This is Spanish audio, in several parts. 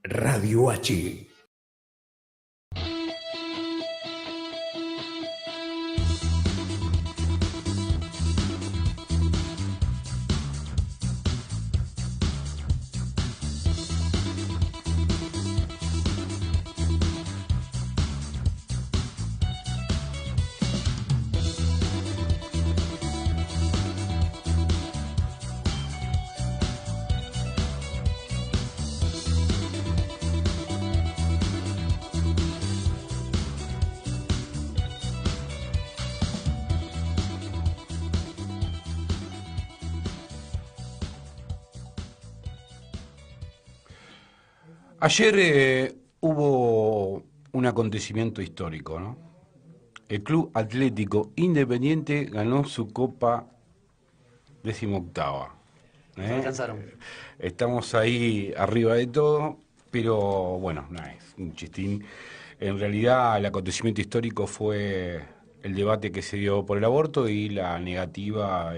Radio H. Ayer hubo un acontecimiento histórico, ¿no? El Club Atlético Independiente ganó su Copa 18ª. Nos alcanzaron. Estamos ahí arriba de todo, pero bueno, no es un chistín. En realidad el acontecimiento histórico fue el debate que se dio por el aborto y la negativa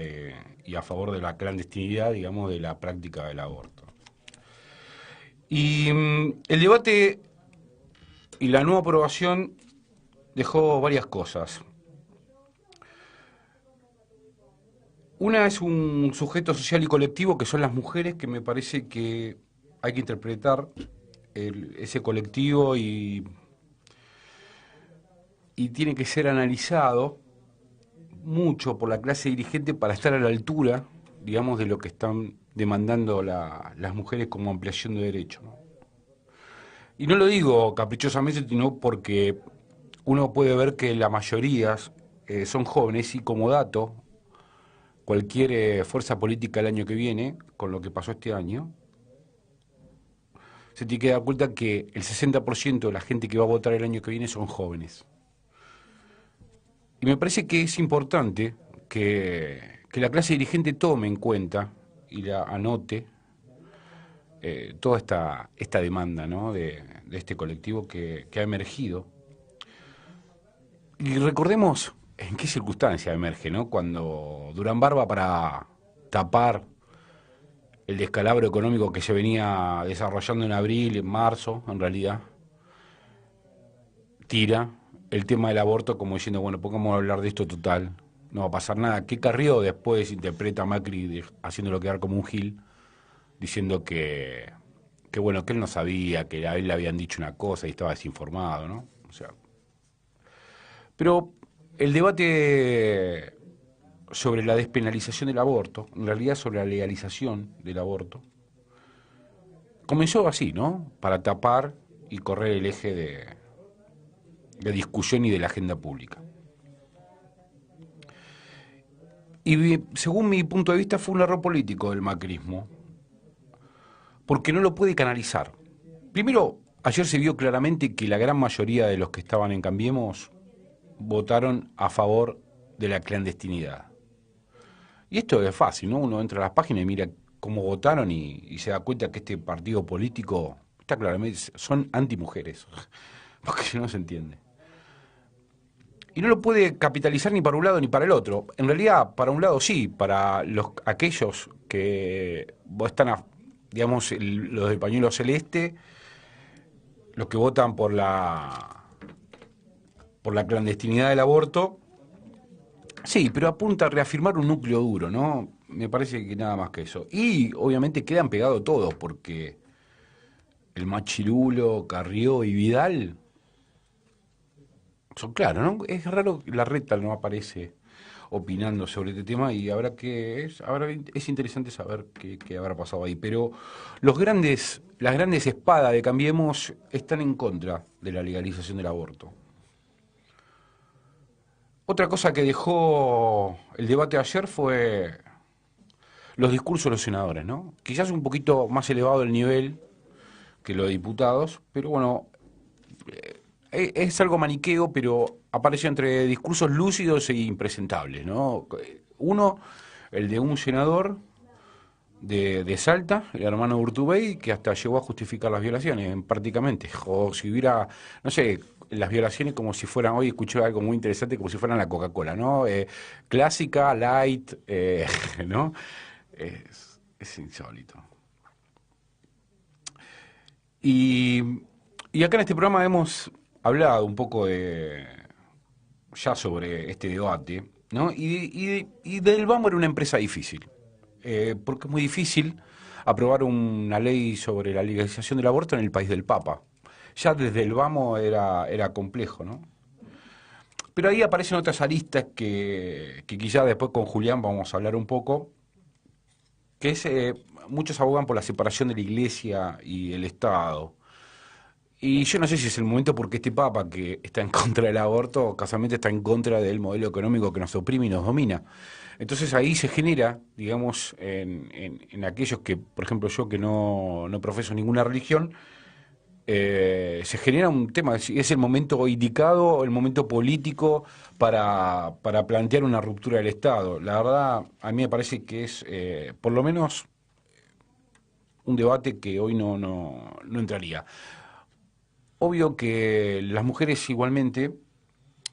y a favor de la clandestinidad, digamos, de la práctica del aborto. Y el debate y la no aprobación dejó varias cosas. Una es un sujeto social y colectivo que son las mujeres, que me parece que hay que interpretar ese colectivo y tiene que ser analizado mucho por la clase dirigente para estar a la altura, digamos, de lo que están demandando las mujeres como ampliación de derechos, ¿no? Y no lo digo caprichosamente, sino porque uno puede ver que la mayoría son jóvenes y, como dato, cualquier fuerza política el año que viene, con lo que pasó este año, se tiene que dar cuenta que el 60% de la gente que va a votar el año que viene son jóvenes. Y me parece que es importante que la clase dirigente tome en cuenta y la anote toda esta demanda, ¿no?, de este colectivo que ha emergido. Y recordemos en qué circunstancia emerge, ¿no? Cuando Durán Barba, para tapar el descalabro económico que se venía desarrollando en abril, en marzo, en realidad, tira el tema del aborto como diciendo, bueno, pongamos a hablar de esto, total, no va a pasar nada. Que Carrió después interpreta a Macri haciéndolo quedar como un gil, diciendo que bueno, que él no sabía, que a él le habían dicho una cosa y estaba desinformado, ¿no? O sea, pero el debate sobre la despenalización del aborto, en realidad sobre la legalización del aborto, comenzó así, ¿no? Para tapar y correr el eje de discusión y de la agenda pública. Y según mi punto de vista fue un error político del macrismo, porque no lo puede canalizar. Primero, ayer se vio claramente que la gran mayoría de los que estaban en Cambiemos votaron a favor de la clandestinidad. Y esto es fácil, ¿no? Uno entra a las páginas y mira cómo votaron y se da cuenta que este partido político está claramente, son antimujeres, porque si no se entiende. Y no lo puede capitalizar ni para un lado ni para el otro. En realidad, para un lado sí, para aquellos que están, digamos, los del pañuelo celeste, los que votan por la clandestinidad del aborto, sí, pero apunta a reafirmar un núcleo duro, ¿no? Me parece que nada más que eso. Y obviamente quedan pegados todos, porque el Machirulo, Carrió y Vidal son claros, ¿no? Es raro que la Reta no aparece opinando sobre este tema y es interesante saber qué habrá pasado ahí. Pero las grandes espadas de Cambiemos están en contra de la legalización del aborto. Otra cosa que dejó el debate ayer fue los discursos de los senadores, ¿no? Quizás un poquito más elevado el nivel que los diputados, pero bueno, es algo maniqueo, pero aparece entre discursos lúcidos e impresentables, ¿no? Uno, el de un senador de Salta, el hermano Urtubey, que hasta llegó a justificar las violaciones, prácticamente. O si hubiera, no sé, las violaciones como si fueran, hoy escuché algo muy interesante, como si fueran la Coca-Cola, ¿no? Clásica, light, ¿no? Es insólito. Y, y acá en este programa hemos hablado un poco ya sobre este debate, ¿no? Y Del Vamo era una empresa difícil, porque es muy difícil aprobar una ley sobre la legalización del aborto en el país del Papa. Ya desde el Vamo era complejo, ¿no? Pero ahí aparecen otras aristas que quizá después con Julián vamos a hablar un poco, que es, muchos abogan por la separación de la Iglesia y el Estado. Y yo no sé si es el momento porque este Papa que está en contra del aborto, casualmente está en contra del modelo económico que nos oprime y nos domina. Entonces ahí se genera, digamos, en aquellos que, por ejemplo, yo que no profeso ninguna religión, se genera un tema, si es el momento indicado, el momento político para plantear una ruptura del Estado. La verdad, a mí me parece que es, por lo menos, un debate que hoy no entraría. Obvio que las mujeres igualmente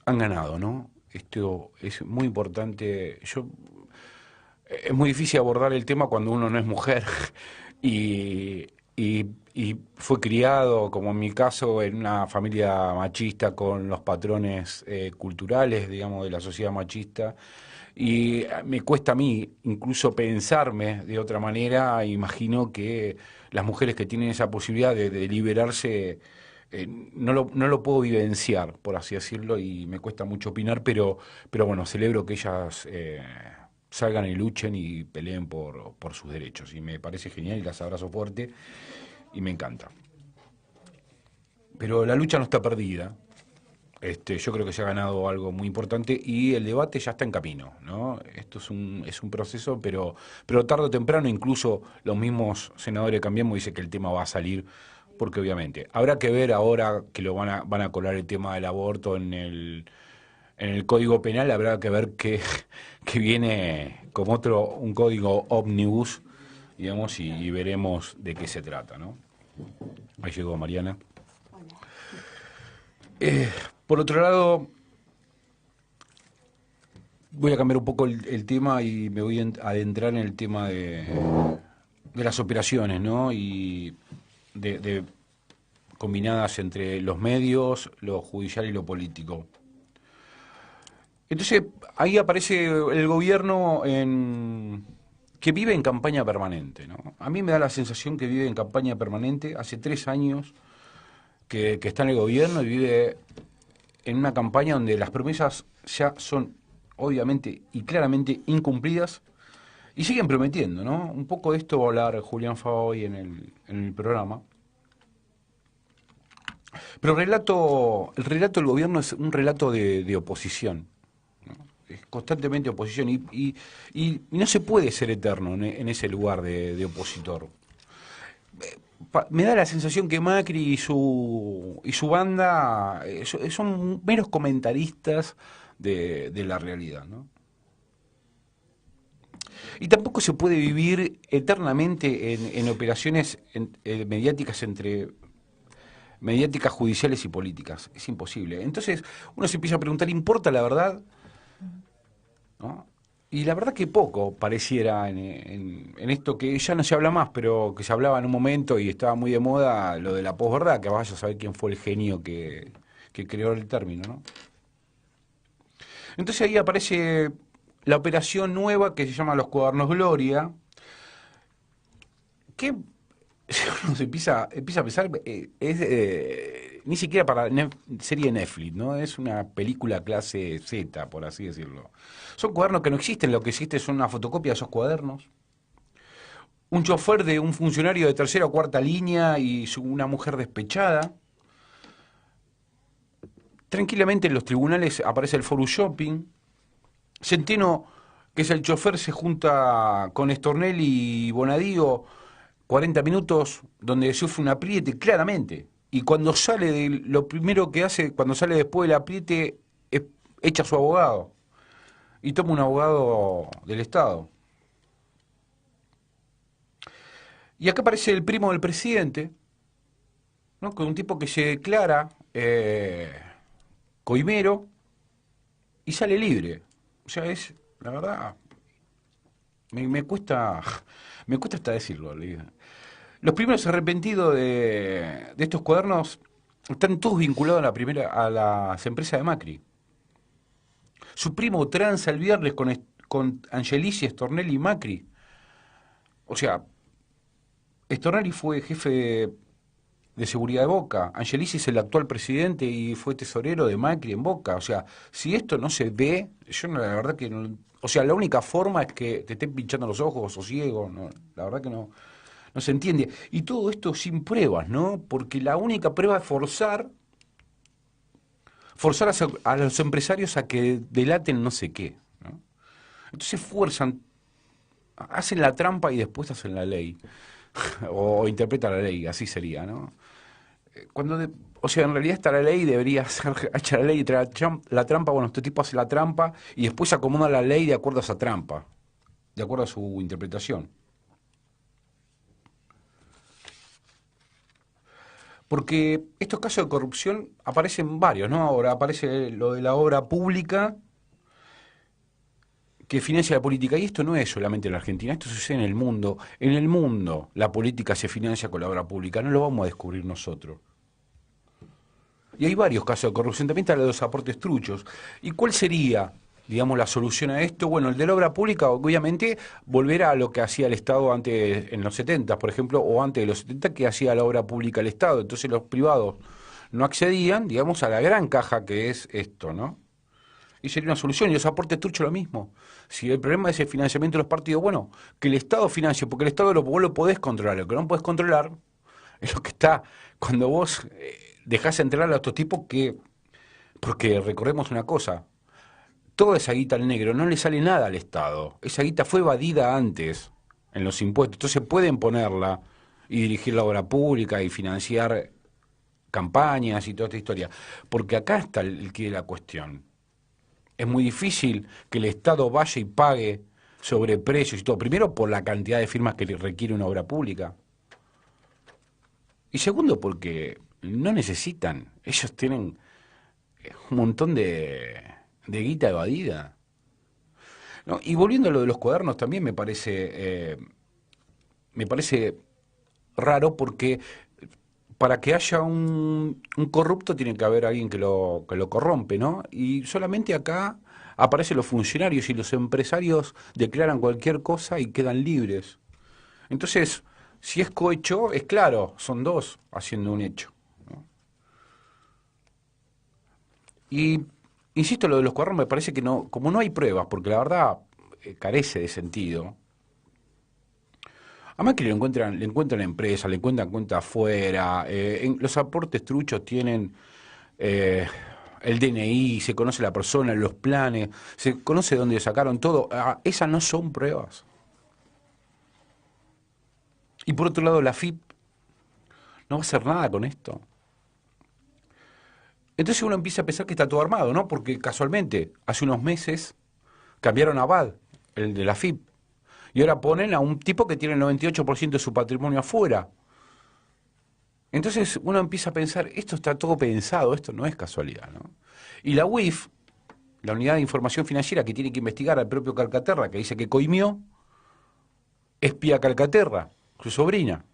han ganado, ¿no? Esto es muy importante. Es muy difícil abordar el tema cuando uno no es mujer y, y fue criado, como en mi caso, en una familia machista con los patrones culturales, digamos, de la sociedad machista. Y me cuesta a mí incluso pensarme de otra manera. Imagino que las mujeres que tienen esa posibilidad de liberarse, no lo puedo vivenciar, por así decirlo, y me cuesta mucho opinar, pero bueno, celebro que ellas salgan y luchen y peleen por sus derechos. Y me parece genial y las abrazo fuerte y me encanta. Pero la lucha no está perdida. Yo creo que se ha ganado algo muy importante y el debate ya está en camino, ¿no? Esto es un proceso, pero tarde o temprano incluso los mismos senadores de Cambiemos dicen que el tema va a salir, porque obviamente habrá que ver ahora que van a colar el tema del aborto en el Código Penal, habrá que ver que viene como un código ómnibus, digamos, y veremos de qué se trata, ¿no? Ahí llegó Mariana. Eh, por otro lado, voy a cambiar un poco el tema y me voy a adentrar en el tema de las operaciones, ¿no? Y de combinadas entre los medios, lo judicial y lo político. Entonces, ahí aparece el gobierno que vive en campaña permanente, ¿no? A mí me da la sensación que vive en campaña permanente. Hace 3 años que está en el gobierno y vive en una campaña donde las promesas ya son obviamente y claramente incumplidas y siguen prometiendo, ¿no? Un poco de esto va a hablar Julián Fava hoy en el programa. Pero el relato del gobierno es un relato de oposición, ¿no? Es constantemente oposición y no se puede ser eterno en ese lugar de opositor. Me da la sensación que Macri y su banda son meros comentaristas de la realidad, ¿no? Y tampoco se puede vivir eternamente en operaciones mediáticas, judiciales y políticas. Es imposible. Entonces uno se empieza a preguntar, ¿importa la verdad? ¿No? Y la verdad que poco pareciera en esto que ya no se habla más, pero que se hablaba en un momento y estaba muy de moda, lo de la posverdad, que vaya a saber quién fue el genio que creó el término, ¿no? Entonces ahí aparece la operación nueva que se llama Los Cuadernos Gloria, que si uno se empieza a pensar, es ni siquiera para serie Netflix, ¿no? Es una película clase Z, por así decirlo. Son cuadernos que no existen, lo que existe son una fotocopia de esos cuadernos. Un chofer de un funcionario de tercera o cuarta línea y una mujer despechada. Tranquilamente en los tribunales aparece el Forum Shopping. Centeno, que es el chofer, se junta con Stornelli y Bonadío 40 minutos donde sufre un apriete, claramente. Y cuando sale, lo primero que hace, cuando sale después del apriete, es echa a su abogado y toma un abogado del Estado. Y acá aparece el primo del presidente, ¿no? Con un tipo que se declara coimero y sale libre. O sea, la verdad, me cuesta hasta decirlo. Los primeros arrepentidos de estos cuadernos están todos vinculados a las empresas de Macri. Su primo tranza el viernes con Angelici, Stornelli y Macri. O sea, Stornelli fue jefe de seguridad de Boca. Angelici es el actual presidente y fue tesorero de Macri en Boca. O sea, si esto no se ve, yo no, la verdad que no, o sea, la única forma es que te estén pinchando los ojos o ciego, no, la verdad que no, no se entiende. Y todo esto sin pruebas, ¿no? Porque la única prueba es forzar a los empresarios a que delaten no sé qué, ¿no? Entonces fuerzan, hacen la trampa y después hacen la ley. O interpretan la ley, así sería, ¿no? O sea, en realidad está la ley, debería ser hecha la ley y traer la trampa. Bueno, este tipo hace la trampa y después acomoda la ley de acuerdo a esa trampa, de acuerdo a su interpretación. Porque estos casos de corrupción aparecen varios, ¿no? Ahora aparece lo de la obra pública que financia la política. Y esto no es solamente en la Argentina, esto sucede en el mundo. En el mundo la política se financia con la obra pública, no lo vamos a descubrir nosotros. Y hay varios casos de corrupción, también están los aportes truchos. ¿Y cuál sería, digamos, la solución a esto? Bueno, el de la obra pública, obviamente, volver a lo que hacía el Estado antes, en los 70, por ejemplo, o antes de los 70, que hacía la obra pública el Estado. Entonces los privados no accedían, digamos, a la gran caja que es esto, ¿no? Y sería una solución. Y los aportes truchos lo mismo. Si el problema es el financiamiento de los partidos, bueno, que el Estado financie, porque el Estado vos lo podés controlar. Lo que no podés controlar es lo que está cuando vos dejás entrar a estos tipos que, porque recordemos una cosa, toda esa guita al negro no le sale nada al Estado. Esa guita fue evadida antes en los impuestos. Entonces pueden ponerla y dirigir la obra pública y financiar campañas y toda esta historia. Porque acá está el quid de la cuestión. Es muy difícil que el Estado vaya y pague sobre precios y todo. Primero, por la cantidad de firmas que requiere una obra pública. Y segundo, porque no necesitan. Ellos tienen un montón de guita evadida, ¿no? Y volviendo a lo de los cuadernos, también me parece raro porque para que haya un corrupto tiene que haber alguien que lo corrompe, ¿no? Y solamente acá aparecen los funcionarios y los empresarios declaran cualquier cosa y quedan libres. Entonces, si es cohecho, es claro, son dos haciendo un hecho, ¿no? Y insisto, lo de los cuadernos me parece que no, como no hay pruebas, porque la verdad carece de sentido. A Macri le encuentran empresas, le encuentran cuenta afuera, los aportes truchos tienen eh, el DNI, se conoce la persona, los planes, se conoce dónde sacaron todo. Ah, esas no son pruebas. Y por otro lado, la FIP no va a hacer nada con esto. Entonces uno empieza a pensar que está todo armado, ¿no? Porque casualmente, hace unos meses cambiaron a Bad, el de la FIP, y ahora ponen a un tipo que tiene el 98% de su patrimonio afuera. Entonces uno empieza a pensar, esto está todo pensado, esto no es casualidad, ¿no? Y la UIF, la Unidad de Información Financiera que tiene que investigar al propio Calcaterra, que dice que coimió, espía a Calcaterra, su sobrina.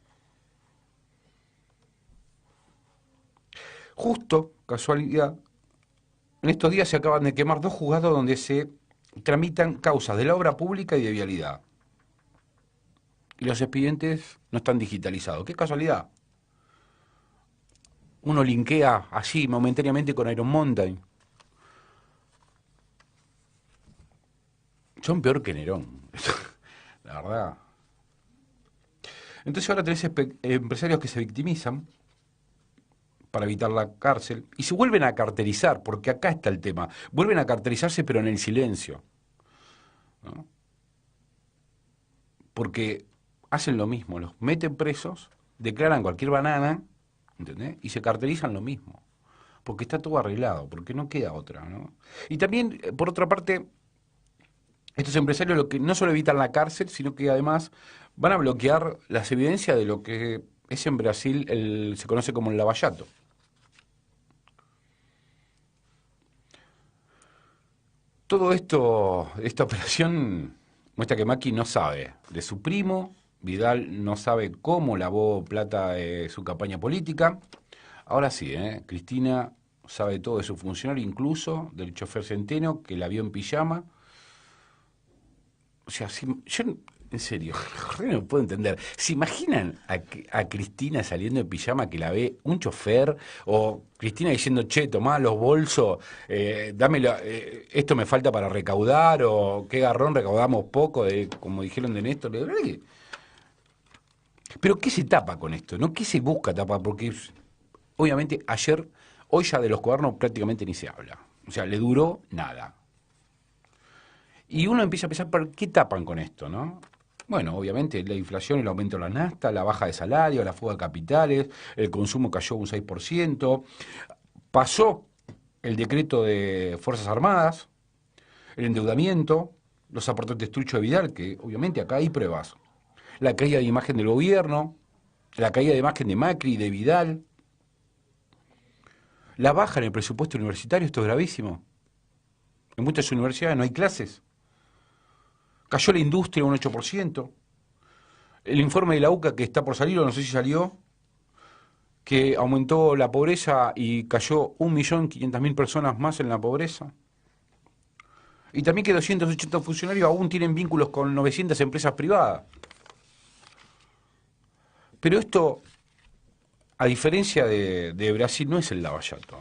Justo, casualidad, en estos días se acaban de quemar dos juzgados donde se tramitan causas de la obra pública y de vialidad. Y los expedientes no están digitalizados. ¿Qué casualidad? Uno linkea así momentáneamente con Iron Mountain. Son peor que Nerón, la verdad. Entonces ahora tenés empresarios que se victimizan para evitar la cárcel y se vuelven a carterizar, porque acá está el tema. Vuelven a carterizarse pero en el silencio, ¿no? Porque hacen lo mismo, los meten presos, declaran cualquier banana, ¿entendés? Y se carterizan lo mismo, porque está todo arreglado, porque no queda otra, ¿no? Y también, por otra parte, estos empresarios lo que no solo evitan la cárcel, sino que además van a bloquear las evidencias de lo que es en Brasil se conoce como el lavallato. Todo esto, esta operación muestra que Macri no sabe de su primo, Vidal no sabe cómo lavó plata de su campaña política. Ahora sí, Cristina sabe todo de su funcionario, incluso del chofer Centeno, que la vio en pijama. O sea, yo, en serio, no puedo entender. ¿Se imaginan a Cristina saliendo en pijama que la ve un chofer? O Cristina diciendo, che, tomá los bolsos, dámelo, esto me falta para recaudar, o qué garrón, recaudamos poco, como dijeron de Néstor. Pero ¿qué se tapa con esto? ¿No? ¿Qué se busca tapar? Porque obviamente hoy ya de los cuadernos prácticamente ni se habla. O sea, le duró nada. Y uno empieza a pensar, ¿por qué tapan con esto, no? Bueno, obviamente la inflación, el aumento de la nafta, la baja de salario, la fuga de capitales, el consumo cayó un 6%, pasó el decreto de Fuerzas Armadas, el endeudamiento, los aportantes truchos de Vidal, que obviamente acá hay pruebas, la caída de imagen del gobierno, la caída de imagen de Macri y de Vidal, la baja en el presupuesto universitario, esto es gravísimo. En muchas universidades no hay clases. Cayó la industria un 8%. El informe de la UCA que está por salir, o no sé si salió, que aumentó la pobreza y cayó 1.500.000 personas más en la pobreza. Y también que 280 funcionarios aún tienen vínculos con 900 empresas privadas. Pero esto, a diferencia de Brasil, no es el lavallato.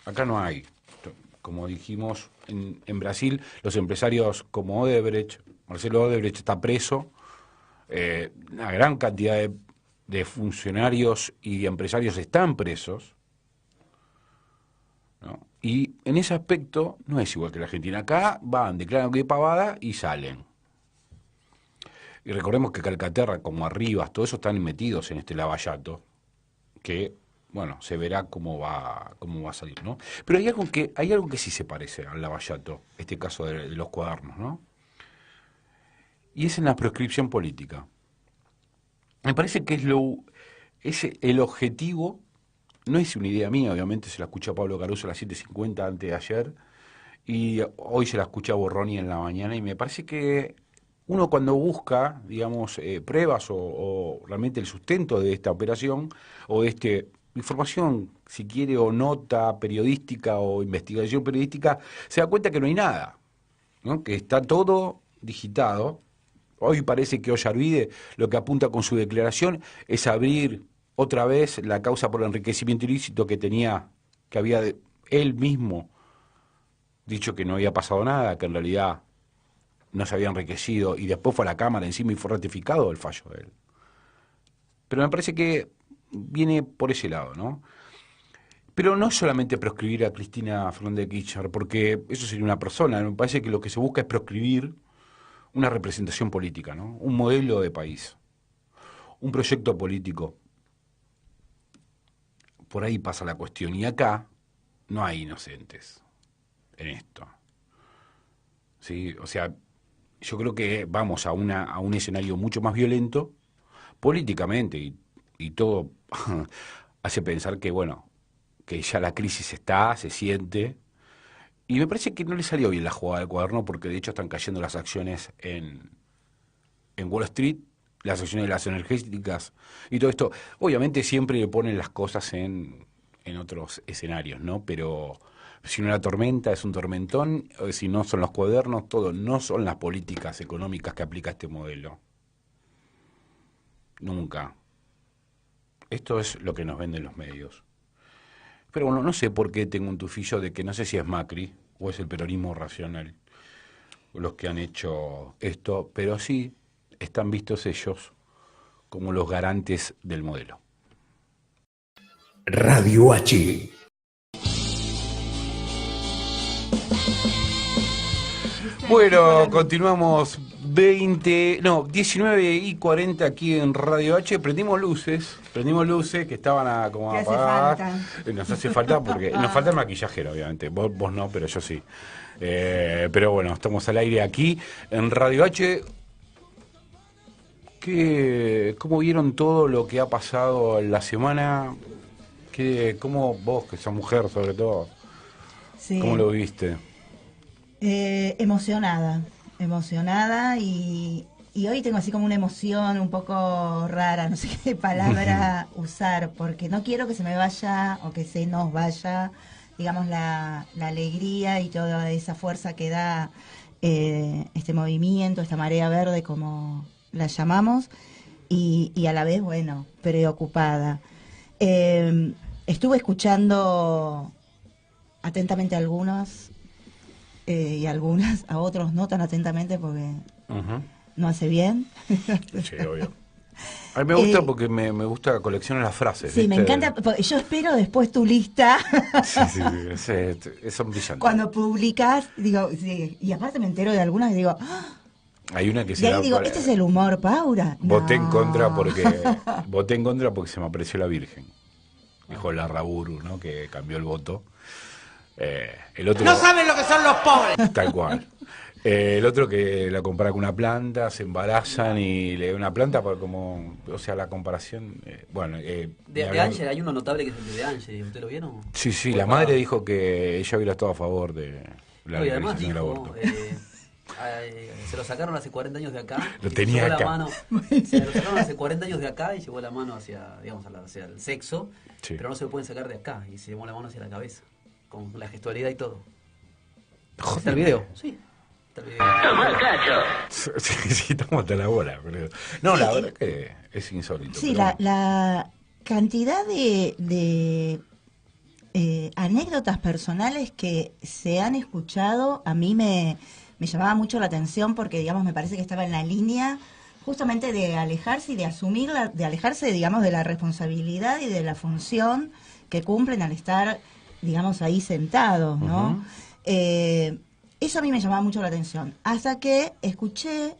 Acá no hay. Como dijimos, en Brasil, los empresarios como Odebrecht, Marcelo Odebrecht está preso, una gran cantidad de funcionarios y empresarios están presos, ¿no? Y en ese aspecto no es igual que la Argentina. Acá van, declaran que pavada y salen. Y recordemos que Calcaterra, como Arribas, todo eso están metidos en este lavallato, que, bueno, se verá cómo va a salir, ¿no? Pero hay algo que sí se parece al lavallato, este caso de los cuadernos, ¿no? Y es en la proscripción política. Me parece que es el objetivo, no es una idea mía, obviamente se la escuché a Pablo Caruso a las 7:50 antes de ayer, y hoy se la escuché a Borroni en la mañana, y me parece que uno cuando busca, digamos, pruebas o realmente el sustento de esta operación, o de información, si quiere, o nota periodística o investigación periodística, se da cuenta que no hay nada, ¿no? Que está todo digitado. Hoy parece que Ollarvide lo que apunta con su declaración es abrir otra vez la causa por enriquecimiento ilícito que había él mismo dicho que no había pasado nada, que en realidad no se había enriquecido, y después fue a la Cámara encima y fue ratificado el fallo de él. Pero me parece que viene por ese lado, ¿no? Pero no solamente proscribir a Cristina Fernández de Kirchner, porque eso sería una persona. Me parece que lo que se busca es proscribir una representación política, ¿no? Un modelo de país, un proyecto político. Por ahí pasa la cuestión. Y acá no hay inocentes en esto. ¿Sí? O sea, yo creo que vamos a un escenario mucho más violento políticamente y todo hace pensar que, bueno, que ya la crisis se siente. Y me parece que no le salió bien la jugada del cuaderno porque de hecho están cayendo las acciones en Wall Street, las acciones de las energéticas y todo esto. Obviamente siempre le ponen las cosas en otros escenarios, ¿no? Pero si no la tormenta es un tormentón, si no son los cuadernos, todo, no son las políticas económicas que aplica este modelo. Nunca. Esto es lo que nos venden los medios. Pero bueno, no sé por qué tengo un tufillo de que no sé si es Macri o es el peronismo racional los que han hecho esto, pero sí están vistos ellos como los garantes del modelo. Radio H. Bueno, continuamos 19:40 aquí en Radio H. Prendimos luces que estaban como apagadas. Nos hace falta porque nos falta el maquillajero, obviamente. Vos no, pero yo sí. Pero bueno, estamos al aire aquí en Radio H. ¿Cómo vieron todo lo que ha pasado en la semana? ¿Cómo vos, que sos mujer sobre todo, sí, cómo lo viste? Emocionada y y hoy tengo así como una emoción un poco rara, no sé qué palabra usar, porque no quiero que se me vaya o que se nos vaya, digamos, la alegría y toda esa fuerza que da este movimiento, esta marea verde, como la llamamos, y a la vez, bueno, preocupada. Estuve escuchando atentamente a algunos y algunas, a otros no tan atentamente porque no hace bien. Sí, obvio. A mí me gusta porque me gusta coleccionar las frases. Sí, ¿viste? me encanta. Yo espero después tu lista. Sí, sí, sí, son brillantes. Cuando publicas, digo, sí, y aparte me entero de algunas y digo, ¡ah! Hay una que Y se ahí da digo, este es el humor, Paura. voté en contra No. porque se me apareció la Virgen. Dijo Larraburu, ¿no? Que cambió el voto. El otro, No saben lo que son los pobres. tal cual. El otro que la compara con una planta, se embarazan y le da una planta para como, o sea, la comparación, bueno. De Ángel, hay uno notable que es el de Ángel, ¿usted lo vieron? Sí, sí, Por la favor. madre dijo que ella hubiera estado a favor de la No, y además legalización del dijo, aborto. Se lo sacaron hace 40 años de acá. Lo y tenía llevó acá. La mano, se lo sacaron hace 40 años de acá y llevó la mano hacia, digamos, hacia el sexo, Sí. pero no se lo pueden sacar de acá. Y se llevó la mano hacia la cabeza, con la gestualidad y todo. Joder. ¿Está el video? Sí. Está el video. Sí, sí, estamos hasta la bola. Pero... No, Sí, la verdad que es insólito. Sí, pero la, bueno. la cantidad de anécdotas personales que se han escuchado a mí me llamaba mucho la atención porque, digamos, me parece que estaba en la línea justamente de alejarse y de asumir, de alejarse, digamos, de la responsabilidad y de la función que cumplen al estar, digamos, ahí sentados, ¿no? Ujú. Eso a mí me llamaba mucho la atención. Hasta que escuché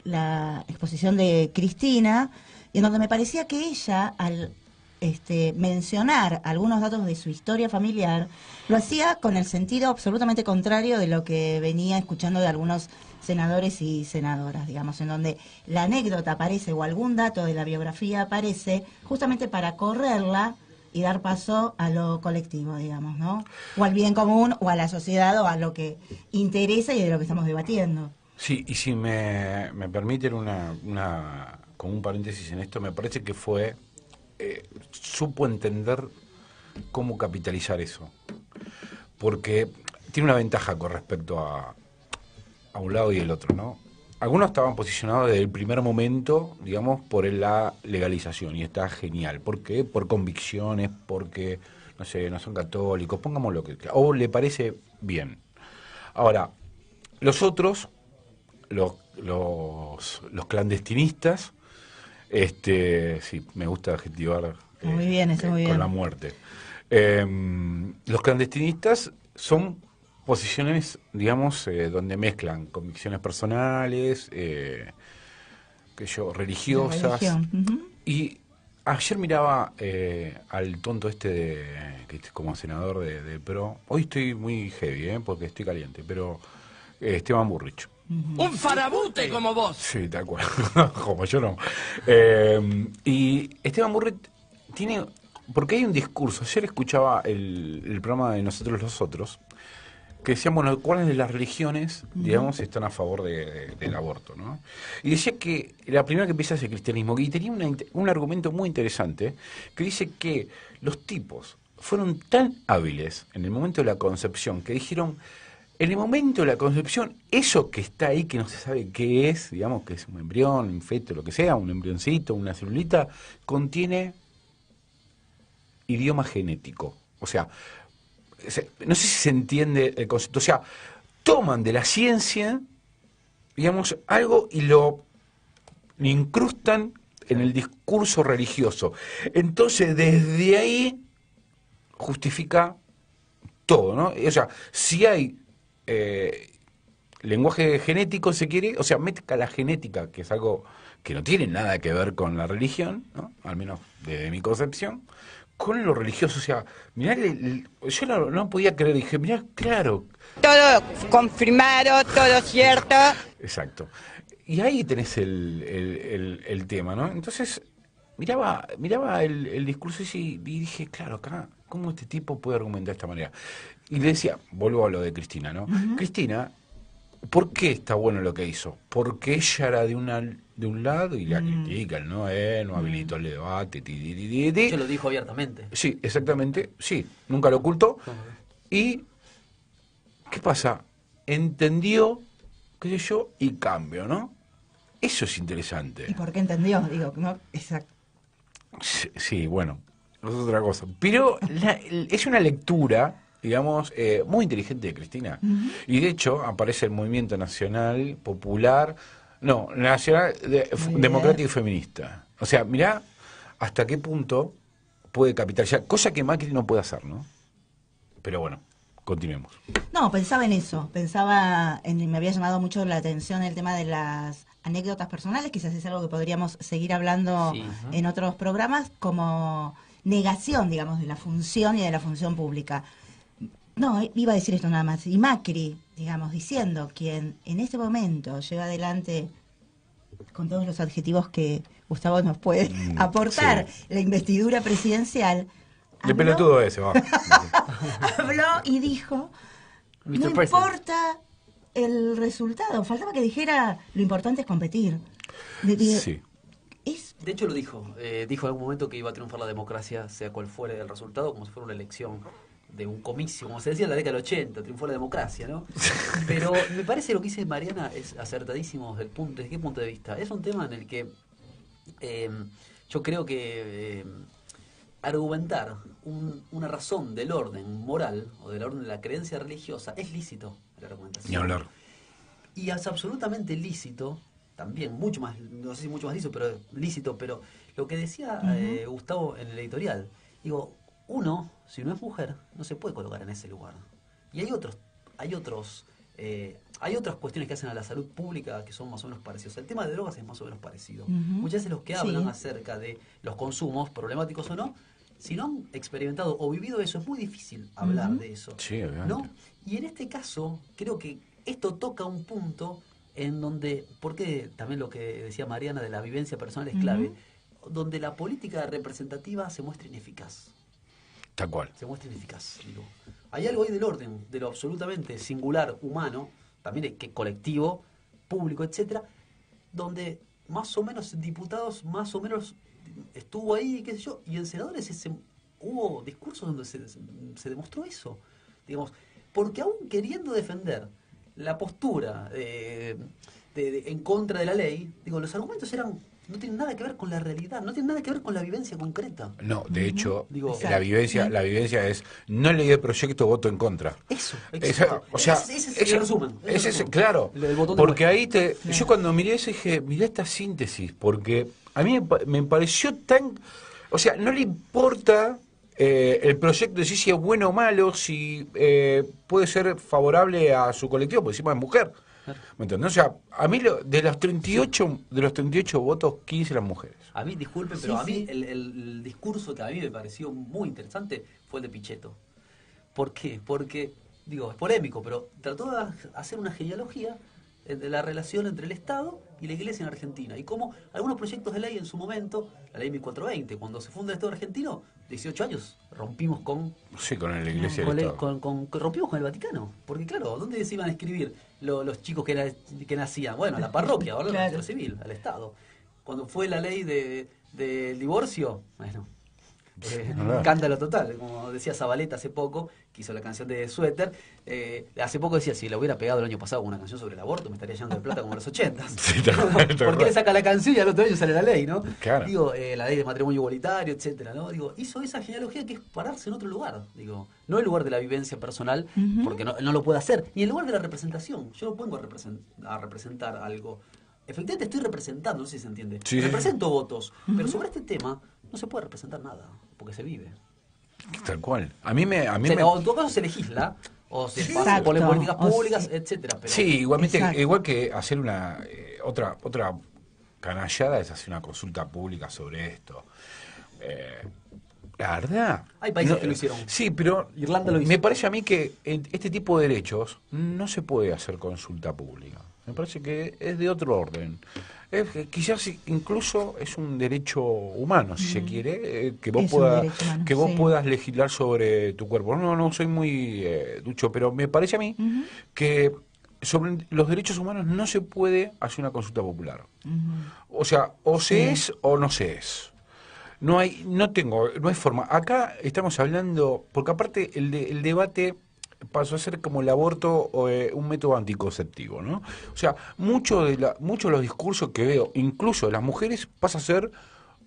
la exposición de Cristina, y en donde me parecía que ella, al mencionar algunos datos de su historia familiar, lo hacía con el sentido absolutamente contrario de lo que venía escuchando de algunos senadores y senadoras, digamos, en donde la anécdota aparece o algún dato de la biografía aparece justamente para correrla y dar paso a lo colectivo, digamos, ¿no? O al bien común, o a la sociedad, o a lo que interesa y de lo que estamos debatiendo. Sí, y si me permiten como un paréntesis en esto, me parece que supo entender cómo capitalizar eso. Porque tiene una ventaja con respecto a un lado y el otro, ¿no? Algunos estaban posicionados desde el primer momento, digamos, por la legalización, y está genial. ¿Por qué? Por convicciones, porque, no sé, no son católicos, pongamos lo que... o le parece bien. Ahora, los otros, los clandestinistas, sí, me gusta adjetivar Muy bien, eso muy con bien. la muerte. Los clandestinistas son posiciones, digamos, donde mezclan convicciones personales, religiosas. La religión. Ujú. Y ayer miraba al tonto que es como senador de PRO. Hoy estoy muy heavy, porque estoy caliente, pero Esteban Burrich. Un farabute como vos. Sí, tal cual. Como yo no. Y Esteban Burrich tiene... Porque hay un discurso. Ayer escuchaba el programa de Nosotros los Otros, que decían, bueno, cuáles de las religiones, digamos, están a favor del aborto, ¿no? Y decía que la primera que empieza es el cristianismo, y tenía un argumento muy interesante, que dice que los tipos fueron tan hábiles en el momento de la concepción, que dijeron, en el momento de la concepción, eso que está ahí, que no se sabe qué es, digamos, que es un embrión, un feto, lo que sea, un embrioncito, una celulita, contiene idioma genético. O sea, no sé si se entiende el concepto. O sea, toman de la ciencia, digamos, algo y lo incrustan en el discurso religioso. Entonces, desde ahí justifica todo, ¿no? O sea, si hay lenguaje genético, se quiere, o sea, mezcla la genética, que es algo que no tiene nada que ver con la religión, ¿no? Al menos desde mi concepción, con lo religioso. O sea, mirá, yo no podía creer, dije, mirá, claro. Todo confirmado, todo cierto. Exacto. Y ahí tenés el tema, ¿no? Entonces, miraba el discurso y dije, claro, acá, ¿cómo este tipo puede argumentar de esta manera? Y le decía, vuelvo a lo de Cristina, ¿no? Cristina ¿Por qué está bueno lo que hizo? Porque ella era de un lado y la critican, ¿no? No habilitó el debate, Yo lo dijo abiertamente. Sí, exactamente, sí, nunca lo ocultó. Y, ¿qué pasa? Entendió, qué sé yo, y cambio, ¿no? Eso es interesante. ¿Y por qué entendió? Digo, no, exacto. Sí, bueno, es otra cosa. Pero es una lectura, digamos, muy inteligente de Cristina. Y de hecho aparece el movimiento nacional, popular, nacional, democrático y feminista. O sea, mirá hasta qué punto puede capitalizar, cosa que Macri no puede hacer, ¿no? Pero bueno, continuemos. No, pensaba en eso, me había llamado mucho la atención el tema de las anécdotas personales, quizás es algo que podríamos seguir hablando en otros programas, como negación, digamos, de la función y de la función pública. No, iba a decir esto nada más. Y Macri, digamos, diciendo quien en este momento lleva adelante, con todos los adjetivos que Gustavo nos puede aportar, la investidura presidencial. De pelotudo ese, va. Habló y dijo, Mr. no President. importa el resultado, faltaba que dijera lo importante es competir. Sí. De hecho lo dijo. Dijo en algún momento que iba a triunfar la democracia, sea cual fuere el resultado, como si fuera una elección de un comicio, como se decía en la década del 80, triunfó la democracia, ¿no? Pero me parece lo que dice Mariana es acertadísimo ¿desde qué punto de vista? Es un tema en el que yo creo que argumentar una razón del orden moral o del orden de la creencia religiosa es lícito en la argumentación. Ni hablar. Y es absolutamente lícito, también mucho más, no sé si mucho más lícito, pero lo que decía Gustavo en el editorial, digo, uno, si no es mujer, no se puede colocar en ese lugar. Y hay otras cuestiones que hacen a la salud pública que son más o menos parecidas. El tema de drogas es más o menos parecido. Muchas veces los que hablan acerca de los consumos, problemáticos o no, si no han experimentado o vivido eso, es muy difícil hablar de eso. Sí, obviamente. ¿No? Y en este caso, creo que esto toca un punto en donde, porque también lo que decía Mariana de la vivencia personal es clave, donde la política representativa se muestra ineficaz. Tal cual. Se muestra ineficaz, digo. Hay algo ahí del orden, de lo absolutamente singular, humano, también que colectivo, público, etcétera, donde más o menos diputados, más o menos estuvo ahí, qué sé yo, y en senadores hubo discursos donde se demostró eso, digamos, porque aún queriendo defender la postura en contra de la ley, digo, los argumentos no tienen nada que ver con la realidad, no tienen nada que ver con la vivencia concreta. No, de hecho, Digo, la vivencia es, no leí el proyecto, voto en contra. Eso, O sea, ese es el resumen. Claro, El botón de porque muestra. ahí yo cuando miré eso dije, mirá esta síntesis, porque a mí me pareció tan, o sea, no le importa el proyecto de si es bueno o malo, si puede ser favorable a su colectivo, porque encima es mujer. ¿Me entiendes? O sea, a mí de los 38 votos, 15 eran mujeres. A mí, disculpen, pero a mí el discurso que a mí me pareció muy interesante fue el de Pichetto. ¿Por qué? Porque, digo, es polémico, pero trató de hacer una genealogía de la relación entre el Estado y la Iglesia en Argentina. Y cómo algunos proyectos de ley en su momento, la ley 1420, cuando se funda el Estado argentino, 18 años, rompimos con... Sí, con la Iglesia del Estado. Rompimos con el Vaticano. Porque claro, ¿dónde se iban a escribir los chicos que nacían? Bueno, a la parroquia, ahora Claro. al civil, al Estado. Cuando fue la ley del divorcio, bueno, escándalo total, como decía Zabaleta hace poco, que hizo la canción de Suéter, hace poco decía, si le hubiera pegado el año pasado con una canción sobre el aborto, me estaría llenando de plata como en los 80. Sí, ¿Por qué le saca la canción y al otro año sale la ley, no? Claro. Digo, la ley de matrimonio igualitario, etcétera, ¿no? Digo, hizo esa genealogía que es pararse en otro lugar, digo, no el lugar de la vivencia personal, porque no lo puede hacer, ni el lugar de la representación. Yo no pongo a representar algo. Efectivamente estoy representando, no sé si se entiende. Sí. Represento votos, pero sobre este tema no se puede representar nada, porque se vive. Tal cual. A mí me O en todo caso se legisla, o se Exacto. pasa por políticas O públicas, sí. etcétera. Pero Sí, igualmente, Exacto. igual que hacer una otra canallada es hacer una consulta pública sobre esto. La verdad. Hay países que lo hicieron. Sí, pero Irlanda lo hizo. me parece a mí que en este tipo de derechos no se puede hacer consulta pública. Me parece que es de otro orden. Quizás incluso es un derecho humano, si se quiere, que vos Es un derecho humano, sí. puedas legislar sobre tu cuerpo. No soy muy ducho, pero me parece a mí que sobre los derechos humanos no se puede hacer una consulta popular. Ujú. O sea, o se Sí. es o no se es. No hay forma. Acá estamos hablando, porque aparte el debate pasó a ser como el aborto un método anticonceptivo, ¿no? O sea, muchos de los discursos que veo, incluso de las mujeres, pasa a ser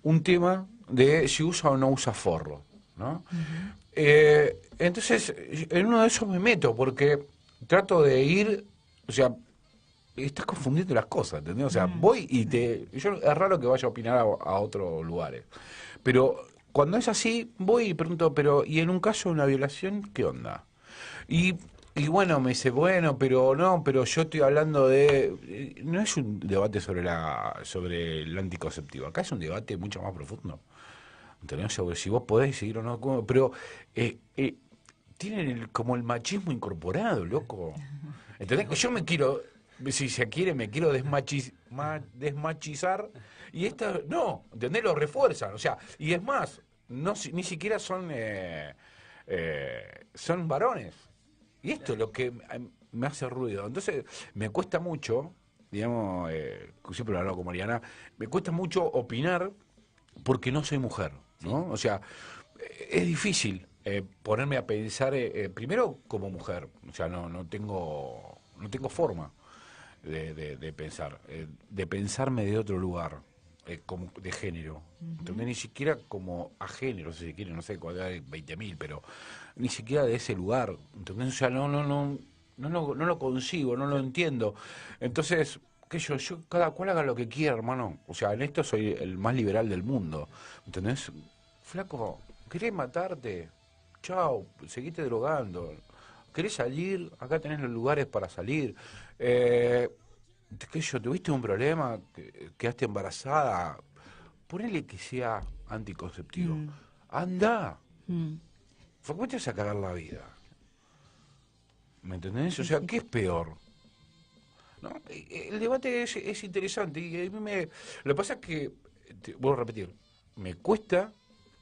un tema de si usa o no usa forro, ¿no? Entonces, en uno de esos me meto, porque trato de ir, o sea, estás confundiendo las cosas, ¿entendés? O sea, voy y es raro que vaya a opinar a otros lugares. Pero cuando es así, voy y pregunto, ¿y en un caso de una violación, qué onda? Y, y bueno, me dice, bueno, pero yo estoy hablando de... No es un debate sobre el anticonceptivo, acá es un debate mucho más profundo. ¿Entendés? Sobre si vos podés seguir o no. Pero tienen como el machismo incorporado, loco. ¿Entendés? Yo me quiero, si se quiere, me quiero desmachizar y esta no, ¿entendés? Lo refuerzan. O sea, y es más, ni siquiera son varones. Y esto es lo que me hace ruido. Entonces, me cuesta mucho, digamos, siempre lo hablo con Mariana, me cuesta mucho opinar porque no soy mujer, ¿no? O sea, es difícil ponerme a pensar, primero como mujer, o sea, no tengo forma de pensar, de pensarme de otro lugar, como de género, ¿entendés? Ni siquiera como a género, si se quiere, no sé, cuál hay 20.000, pero ni siquiera de ese lugar, ¿entendés? O sea, no lo consigo, no lo entiendo. Entonces, que yo cada cual haga lo que quiera, hermano. O sea, en esto soy el más liberal del mundo, ¿entendés? Flaco, ¿querés matarte? Chao, seguite drogando. ¿Querés salir? Acá tenés los lugares para salir. ¿Tuviste un problema? ¿Quedaste embarazada? Ponele que sea anticonceptivo. Anda. ¿Por qué te vas a cagar la vida? ¿Me entendés? O sea, ¿qué es peor? ¿No? El debate es interesante y a mí lo que pasa es que, vuelvo a repetir, me cuesta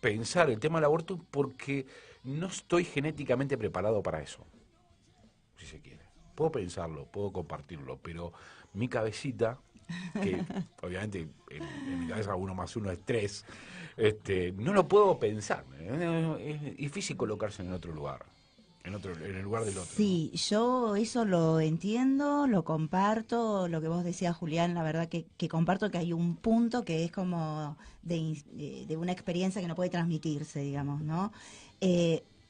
pensar el tema del aborto porque no estoy genéticamente preparado para eso, si se quiere. Puedo pensarlo, puedo compartirlo, pero mi cabecita, que obviamente en mi cabeza 1 más 1 es 3, no lo puedo pensar. Es difícil colocarse en otro lugar. En el lugar del otro. Sí, yo eso lo entiendo, lo comparto, lo que vos decías, Julián, la verdad que comparto que hay un punto que es como de una experiencia que no puede transmitirse, digamos, ¿no?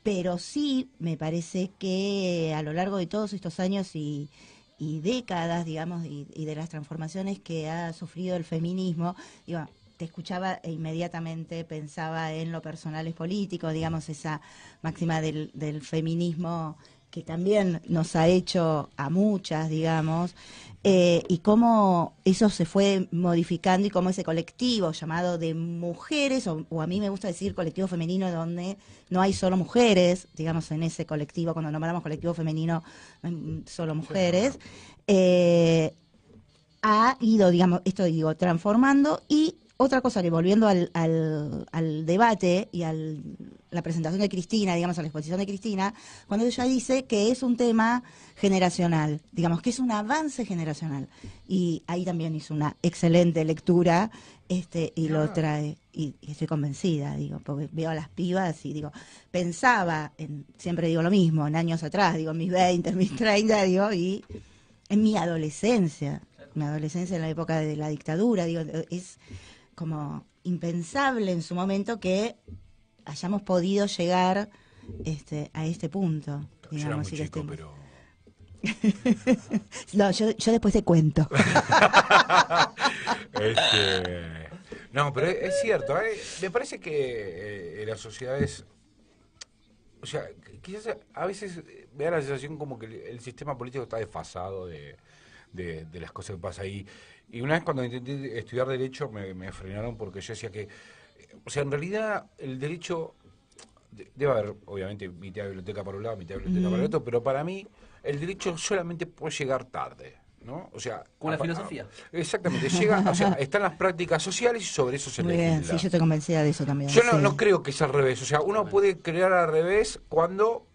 Pero sí me parece que a lo largo de todos estos años y décadas, digamos, y de las transformaciones que ha sufrido el feminismo, digo, te escuchaba e inmediatamente pensaba en lo personal es político, digamos, esa máxima del feminismo que también nos ha hecho a muchas, digamos, y cómo eso se fue modificando y cómo ese colectivo llamado de mujeres, o a mí me gusta decir colectivo femenino, donde no hay solo mujeres, digamos, en ese colectivo, cuando nombramos colectivo femenino, no hay solo mujeres, ha ido, digamos, esto digo, transformando. Y otra cosa que volviendo al debate y a la presentación de Cristina, digamos, a la exposición de Cristina, cuando ella dice que es un tema generacional, digamos, que es un avance generacional. Y ahí también hizo una excelente lectura y lo trae. Y estoy convencida, digo, porque veo a las pibas y digo, pensaba, siempre digo lo mismo, en años atrás, digo, en mis 20, en mis 30, digo, y en mi adolescencia en la época de la dictadura, digo, es como impensable en su momento que hayamos podido llegar a este punto. Yo era muy Digamos, chico, pero... No, yo después te cuento. No, pero es cierto, me parece que en las sociedades, o sea, quizás a veces me da la sensación como que el sistema político está desfasado de las cosas que pasan ahí. Y una vez cuando intenté estudiar Derecho me frenaron porque yo decía que, o sea, en realidad el Derecho, debe haber, obviamente, mitad de biblioteca para un lado, mitad de biblioteca para el otro, pero para mí el Derecho solamente puede llegar tarde, ¿no? O sea, con la filosofía. Exactamente, llega, o sea, están las prácticas sociales y sobre eso se Muy legisla. bien, sí, yo estoy convencida de eso también. Yo sí. no creo que es al revés, o sea, uno puede crear al revés cuando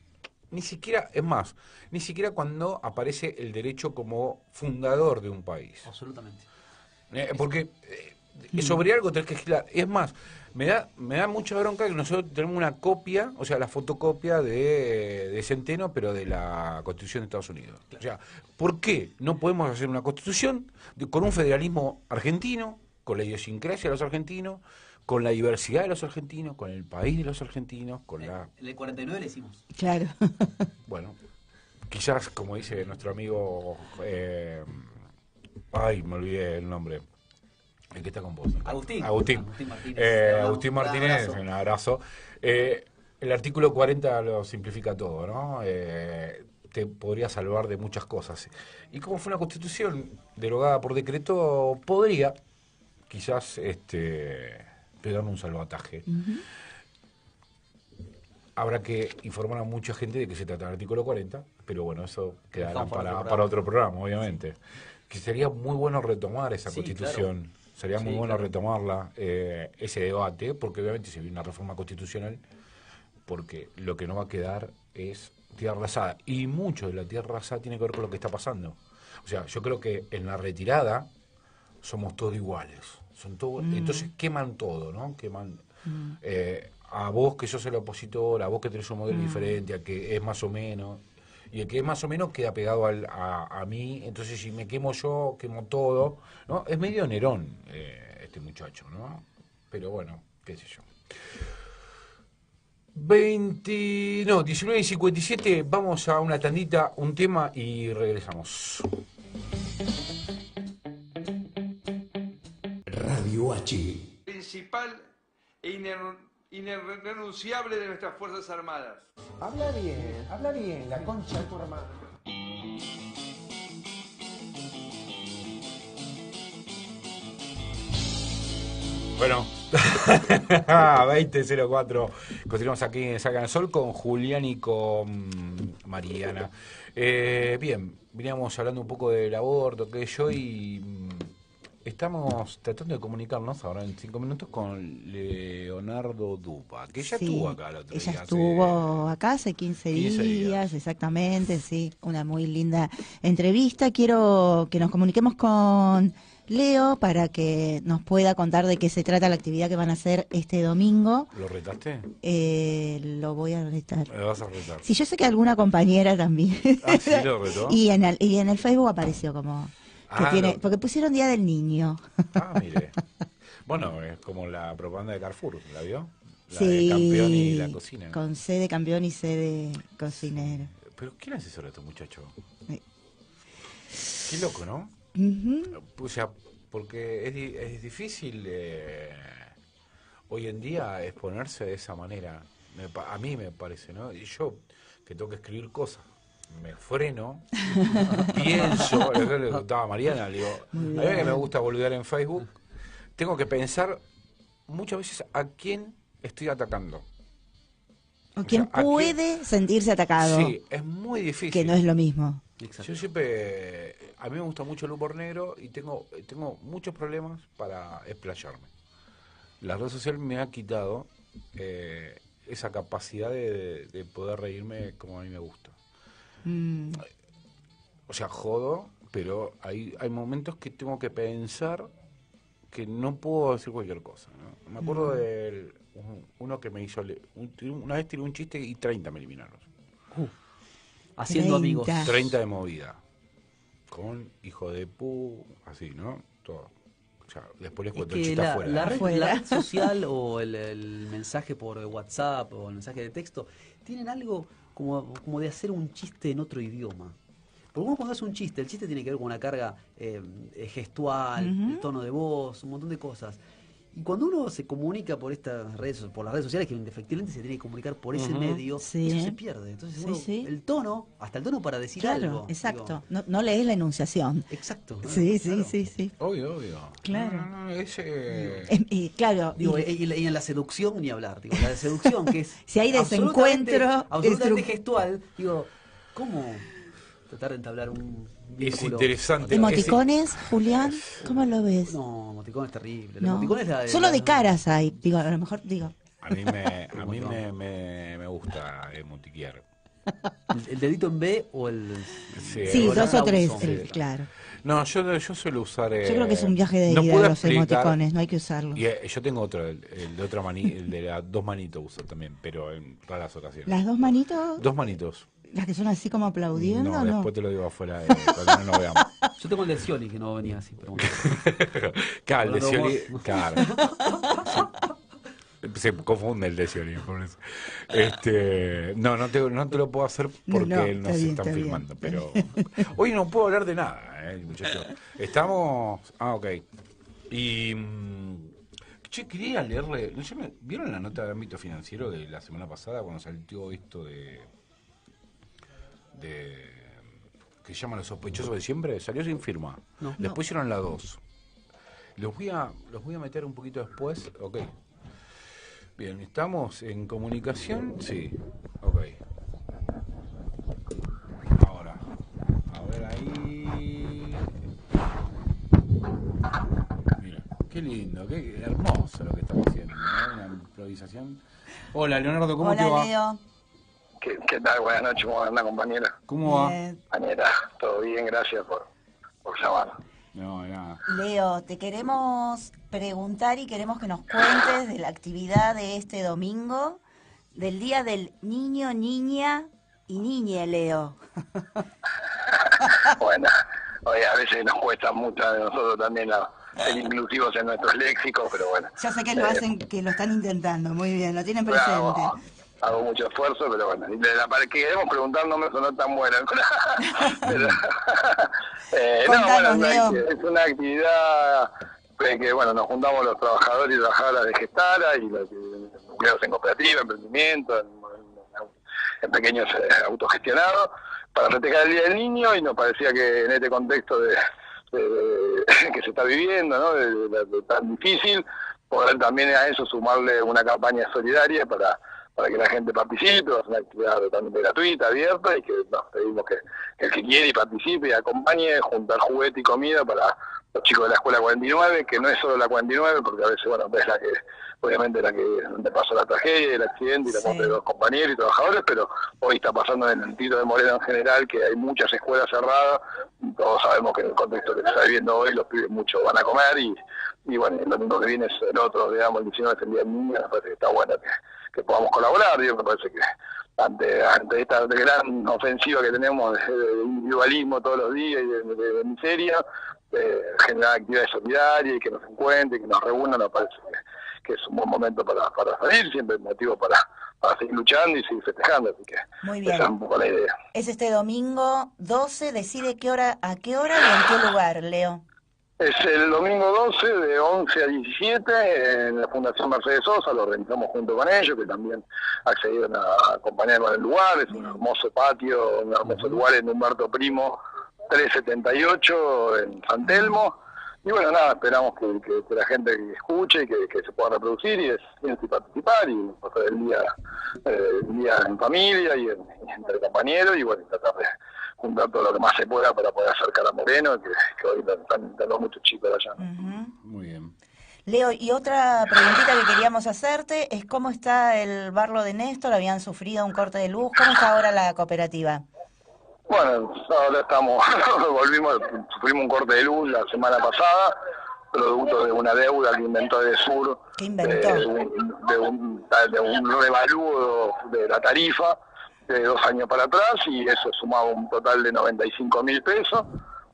ni siquiera, es más, ni siquiera cuando aparece el derecho como fundador de un país. Absolutamente. Porque sobre algo tenés que legislar. Es más, me da mucha bronca que nosotros tenemos una copia, o sea, la fotocopia de Centeno, pero de la Constitución de Estados Unidos. Claro. O sea, ¿por qué no podemos hacer una Constitución con un federalismo argentino, con la idiosincrasia de los argentinos, con la diversidad de los argentinos, con el país de los argentinos, con la... En el 49 le hicimos. Claro. Bueno, quizás, como dice nuestro amigo... ay, me olvidé el nombre. El que está con vos. Agustín Martínez. Agustín Martínez, un abrazo. El artículo 40 lo simplifica todo, ¿no? Te podría salvar de muchas cosas. Y como fue una constitución derogada por decreto, podría quizás pegarme un salvataje. Uh-huh. Habrá que informar a mucha gente de que se trata del artículo 40, pero bueno, eso quedará para otro programa, obviamente. Sí. Que sería muy bueno retomar esa constitución. Claro. Sería muy bueno retomarla, ese debate, porque obviamente se viene una reforma constitucional, porque lo que no va a quedar es tierra arrasada. Y mucho de la tierra arrasada tiene que ver con lo que está pasando. O sea, yo creo que en la retirada somos todos iguales. Entonces queman todo, ¿no? Queman a vos que sos el opositor, a vos que tenés un modelo diferente, a que es más o menos... Y el que es más o menos queda pegado a mí, entonces si me quemo yo, quemo todo, ¿no? Es medio Nerón este muchacho, ¿no? Pero bueno, qué sé yo. 19:57, vamos a una tandita, un tema y regresamos. Radio H. Principal e irrenunciable de nuestras Fuerzas Armadas. Habla bien, la concha de tu hermano. Bueno, 20:04. Continuamos aquí en Sacan el Sol con Julián y con Mariana. Bien, veníamos hablando un poco del aborto, que yo, y estamos tratando de comunicarnos ahora en 5 minutos con Leonardo Dupa, que ya estuvo acá el otro día. Ella estuvo acá hace 15 días, exactamente, sí, una muy linda entrevista. Quiero que nos comuniquemos con Leo para que nos pueda contar de qué se trata la actividad que van a hacer este domingo. ¿Lo retaste? Lo voy a retar. ¿Me vas a retar? Sí, yo sé que alguna compañera también. Ah, sí, lo retó. y en el Facebook apareció como... porque pusieron Día del Niño. Ah, mire. Bueno, es como la propaganda de Carrefour, ¿la vio? La sí, de campeón y la cocina. Con C de campeón y C de cocinero. Pero ¿quién asesora a este muchacho? Qué loco, ¿no? Uh-huh. O sea, porque es difícil hoy en día exponerse de esa manera. A mí me parece, ¿no? Y yo, que tengo que escribir cosas, me freno, pienso, le contaba a Mariana, le digo, a mí que me gusta boludear en Facebook, tengo que pensar muchas veces a quién estoy atacando. O quién puede sentirse atacado. Sí, es muy difícil. Que no es lo mismo. Yo siempre, a mí me gusta mucho el humor negro y tengo muchos problemas para explayarme. La red social me ha quitado esa capacidad de poder reírme como a mí me gusta. O sea, jodo, pero hay momentos que tengo que pensar que no puedo decir cualquier cosa, ¿no? Me acuerdo de uno que me hizo... una vez tiré un chiste y 30 me eliminaron. Haciendo 30 amigos. 30 de movida. Con hijo de así, ¿no? Todo. O sea, después les cuento el chiste afuera. La red social o el mensaje por WhatsApp o el mensaje de texto tienen algo como de hacer un chiste en otro idioma. Porque uno cuando hace un chiste, el chiste tiene que ver con una carga gestual, el tono de voz, un montón de cosas. Y cuando uno se comunica por las redes sociales, que efectivamente se tiene que comunicar por ese medio, eso se pierde. Entonces el tono, hasta el tono para decir algo. Exacto. Digo, no lees la enunciación. Exacto. Sí. Obvio. Claro. Claro. Digo, y en la seducción ni hablar. Digo, la seducción que es si hay desencuentro absolutamente gestual, digo, ¿cómo tratar de entablar un vínculo? Es interesante. ¿Emoticones, Julián? ¿Cómo lo ves? No, emoticones es terrible. No. Emoticones solo de caras hay. Digo, a lo mejor A mí me gusta emotiquear. ¿El dedito en B o el...? Sí, o 2 o 3, sí. claro. No, yo suelo usar... Yo creo que es un viaje de no ida puedo los explicar, emoticones, no hay que usarlos. Y yo tengo otro, el de otra el de las 2 manitos uso también, pero en raras ocasiones. ¿Las 2 manitos? 2 manitos. ¿Las que son así como aplaudiendo No, o no? después te lo digo afuera, cuando no nos veamos. Yo tengo el de Scioli que no venía así, pero bueno. Claro, el de Hablando Scioli, vos. claro. Se confunde el de Scioli, por eso. No te lo puedo hacer porque No, no está se bien, están está bien. filmando, pero hoy no puedo hablar de nada, muchachos. Estamos... ok. Y... che, quería leerle... ¿Vieron la nota de ámbito financiero de la semana pasada cuando salió esto de que se llama Los Sospechosos de Siempre? Salió sin firma. No. Después hicieron la 2. Los voy a meter un poquito después. Ok. Bien, ¿estamos en comunicación? Sí. Ok. Ahora. A ver ahí. Mira, qué lindo, qué hermoso lo que estamos haciendo, ¿no? Una improvisación. Hola, Leonardo, ¿cómo te va? Hola, Leo. ¿Qué tal? Buenas noches, ¿cómo anda, compañera? ¿Cómo va? Bien. Compañera, todo bien, gracias por llamar. No, nada. Leo, te queremos preguntar y queremos que nos cuentes de la actividad de este domingo, del Día del Niño, Niña y Niñe, Leo. Bueno, oye, a veces nos cuesta mucho de nosotros también ser inclusivos en nuestros léxicos, pero bueno. Ya sé que lo hacen, que lo están intentando, muy bien, lo tienen presente. Hago mucho esfuerzo, pero bueno, para que queremos preguntar no me sonó tan bueno. Pero, Contanos, Leo. Es una actividad que bueno, nos juntamos los trabajadores y trabajadoras de Gestara y los empleados en cooperativa, emprendimiento, en pequeños autogestionados, para festejar el Día del Niño, y nos parecía que en este contexto que se está viviendo, ¿no? de tan difícil, poder también a eso sumarle una campaña solidaria para que la gente participe. Es una actividad totalmente gratuita, abierta, y que nos pedimos que el que quiere y participe y acompañe, juntar juguete y comida para los chicos de la Escuela 49, que no es solo la 49, porque a veces, bueno, es la que, obviamente, donde pasó la tragedia, el accidente y la muerte de los compañeros y trabajadores, pero hoy está pasando en el Tito de Moreno en general, que hay muchas escuelas cerradas, y todos sabemos que en el contexto que se está viviendo hoy, los pibes mucho van a comer, y bueno, el domingo que viene es el otro, digamos, el 19 es el Día del Niño. Me parece que está bueno que podamos colaborar. Me parece que ante esta gran ofensiva que tenemos de individualismo todos los días y de miseria, generar actividades solidarias y que nos encuentren, que nos reúnan, me parece que es un buen momento para salir, siempre motivo para seguir luchando y seguir festejando, así que Muy bien. esa es un poco la idea. Es este domingo 12, decide a qué hora y en qué lugar, Leo. Es el domingo 12 de 11 a 17 en la Fundación Mercedes Sosa. Lo organizamos junto con ellos, que también accedieron a acompañarnos en el lugar. Es un hermoso patio, un hermoso lugar en Humberto Primo 378 en San Telmo. Y bueno, nada, esperamos que la gente escuche y que se pueda reproducir y participar y pasar el día en familia y entre compañeros, y bueno, tratar de juntar todo lo que más se pueda para poder acercar a Moreno, que hoy están muchos chicos allá. Muy bien. Leo, y otra preguntita que queríamos hacerte es cómo está el barrio de Néstor. Habían sufrido un corte de luz. ¿Cómo está ahora la cooperativa? Bueno, ahora sufrimos un corte de luz la semana pasada, producto de una deuda que inventó Edesur. ¿Qué inventó? De un revalúo de la tarifa de 2 años para atrás, y eso sumaba un total de 95.000 pesos.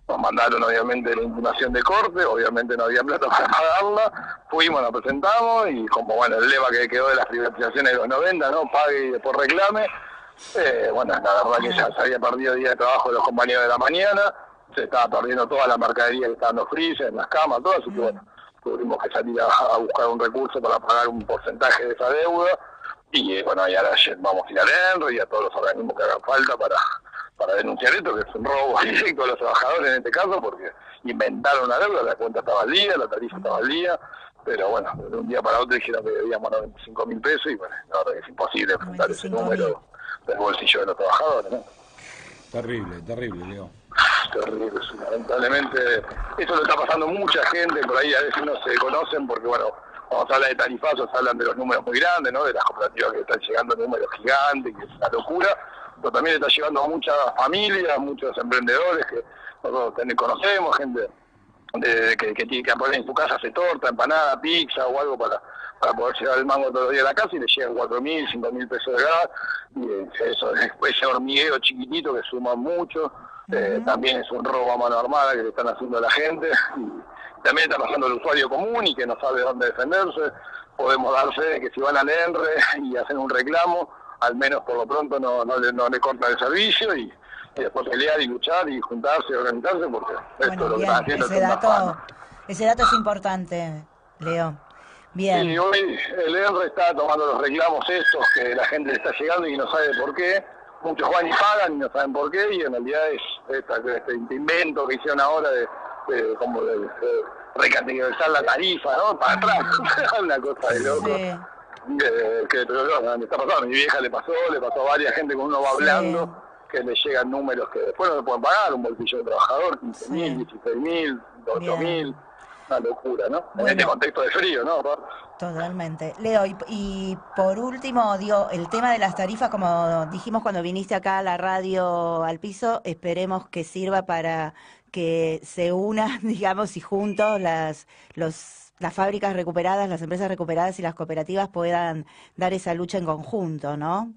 Nos mandaron obviamente la intimación de corte, obviamente no había plata para pagarla, fuimos, nos presentamos, y como bueno, el lema que quedó de las privatizaciones de los 90, ¿no? Pague y después reclame. Bueno, la verdad que ya se había perdido el día de trabajo de los compañeros de la mañana, se estaba perdiendo toda la mercadería que estaba en los freezers, en las camas, todo, así que bueno, tuvimos que salir a buscar un recurso para pagar un porcentaje de esa deuda, y bueno, y ahora vamos a ir al ENRO y a todos los organismos que hagan falta para denunciar esto, que es un robo directo a los trabajadores en este caso, porque inventaron una deuda, la cuenta estaba al día, la tarifa estaba al día, pero bueno, de un día para otro dijeron que debíamos 95.000 pesos, y bueno, la verdad que es imposible enfrentar ese número del bolsillo de los trabajadores, ¿no? Terrible, Leo. Terrible, lamentablemente. Esto lo está pasando mucha gente, por ahí a veces no se conocen porque, bueno, cuando se habla de tarifazos se hablan de los números muy grandes, ¿no? De las cooperativas que están llegando a números gigantes, que es una locura, pero también está llegando a muchas familias, muchos emprendedores que nosotros conocemos, gente que tiene que poner en su casa, hace torta, empanada, pizza o algo para poder llevar el mango todos los días a la casa y le llegan 4.000, 5.000 pesos de gas, y eso, ese hormigueo chiquitito que suma mucho, también es un robo a mano armada que le están haciendo a la gente, y también está pasando el usuario común y que no sabe dónde defenderse. Podemos dar fe de que si van al ENRE y hacen un reclamo, al menos por lo pronto no le cortan el servicio y después pelear y luchar y juntarse y organizarse, porque esto es lo que están haciendo. Ese dato es importante, Leo. Bien. Y hoy el ENRE está tomando los reclamos estos que la gente le está llegando y no sabe por qué. Muchos van y pagan y no saben por qué, y en realidad es este invento que hicieron ahora de recategorizar la tarifa, ¿no? Para atrás, una cosa de loco. Sí. Que me está pasando, a mi vieja le pasó a varias gente cuando uno va hablando, que le llegan números que después no le pueden pagar, un bolsillo de trabajador, 15.000, 16.000, 8.000, una locura, ¿no? Bueno, en este contexto de frío, ¿no? Totalmente. Leo, y por último, digo, el tema de las tarifas, como dijimos cuando viniste acá a la radio al piso, esperemos que sirva para que se unan, digamos, y juntos las fábricas recuperadas, las empresas recuperadas y las cooperativas puedan dar esa lucha en conjunto, ¿no?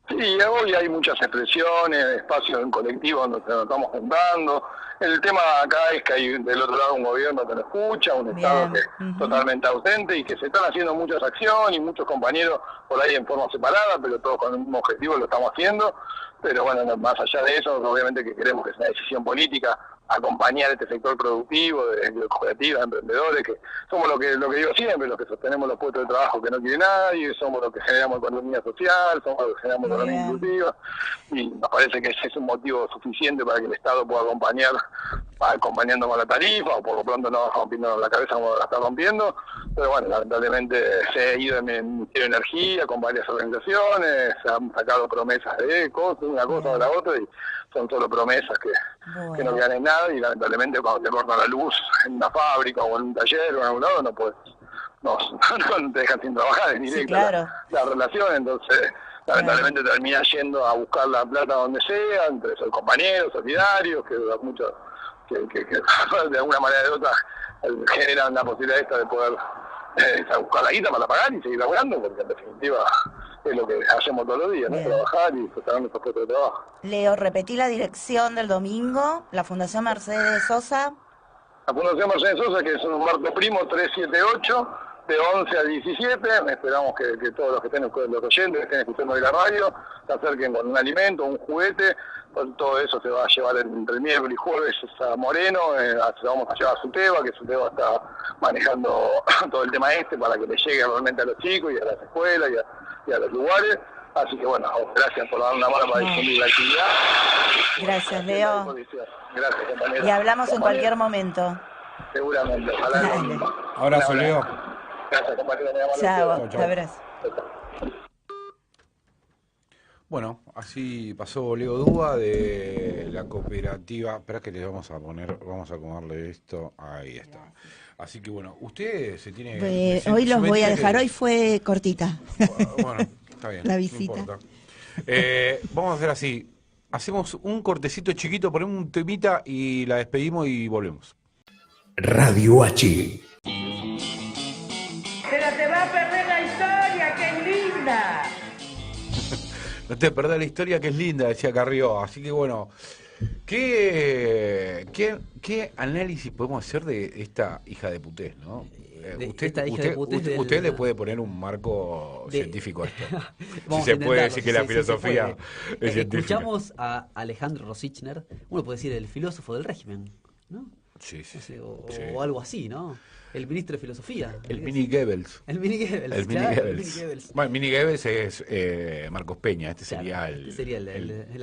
Sí, hoy hay muchas expresiones, espacios en colectivo donde nos estamos juntando. El tema acá es que hay del otro lado un gobierno que no escucha, un Estado que es totalmente ausente y que se están haciendo muchas acciones y muchos compañeros por ahí en forma separada, pero todos con el mismo objetivo lo estamos haciendo. Pero bueno, más allá de eso, obviamente que queremos que sea una decisión política acompañar este sector productivo de cooperativas, de emprendedores, que somos lo que digo siempre, los que sostenemos los puestos de trabajo que no quiere nadie, somos los que generamos economía social, somos los que generamos economía inclusiva, y nos parece que ese es un motivo suficiente para que el Estado pueda acompañando con la tarifa, o por lo pronto no rompiendo la cabeza como la está rompiendo, pero bueno, lamentablemente se ha ido en el Ministerio de Energía con varias organizaciones, se han sacado promesas de cosas, una cosa o la otra, y son solo promesas que no quedan en nada, y lamentablemente cuando te cortan la luz en una fábrica o en un taller o en algún lado no te dejan sin trabajar, es directa la relación, entonces lamentablemente termina yendo a buscar la plata donde sea, entre sus compañeros, solidarios, que muchos que de alguna manera o de otra generan la posibilidad esta de poder buscar la guita para pagar y seguir laburando, porque en definitiva es lo que hacemos todos los días, ¿no? Trabajar y sostener nuestros puestos de trabajo. Leo, repetí la dirección del domingo, la Fundación Mercedes Sosa. La Fundación Mercedes Sosa, que es un marco primo 378, de 11 a 17, esperamos que todos los que estén, los oyentes que estén escuchando de la radio, se acerquen con un alimento, un juguete, todo eso se va a llevar entre el miércoles y jueves a Moreno, se vamos a llevar a Suteba, que Suteba está manejando todo el tema para que le llegue realmente a los chicos y a las escuelas y a los lugares. Así que bueno, gracias por dar una mano para difundir la actividad. Gracias, Leo. Gracias, compañero. Y hablamos en cualquier momento. Seguramente. Ojalá. Abrazo, Leo. Gracias, compañero. Chao, abrazo. Bueno, así pasó Leo Dúa de la cooperativa. Espera que le vamos a acomodarle esto. Ahí está. Así que bueno, usted se tiene... hoy los voy a dejar, hoy fue cortita. Bueno, está bien. La visita. No importa. Vamos a hacer así. Hacemos un cortecito chiquito, ponemos un temita y la despedimos y volvemos. Radio H. Pero te va a perder la historia, que es linda. No te perdás la historia, que es linda, decía Carrió. Así que bueno, ¿qué análisis podemos hacer de esta hija de putés, no? Usted le puede poner un marco científico a esto. Si se puede decir que la filosofía es científica. Escuchamos a Alejandro Rosichner, uno puede decir el filósofo del régimen, ¿no? Sí. O algo así, ¿no? El ministro de filosofía. El mini Goebbels. El mini Goebbels. Bueno, el mini Goebbels es Marcos Peña, sería el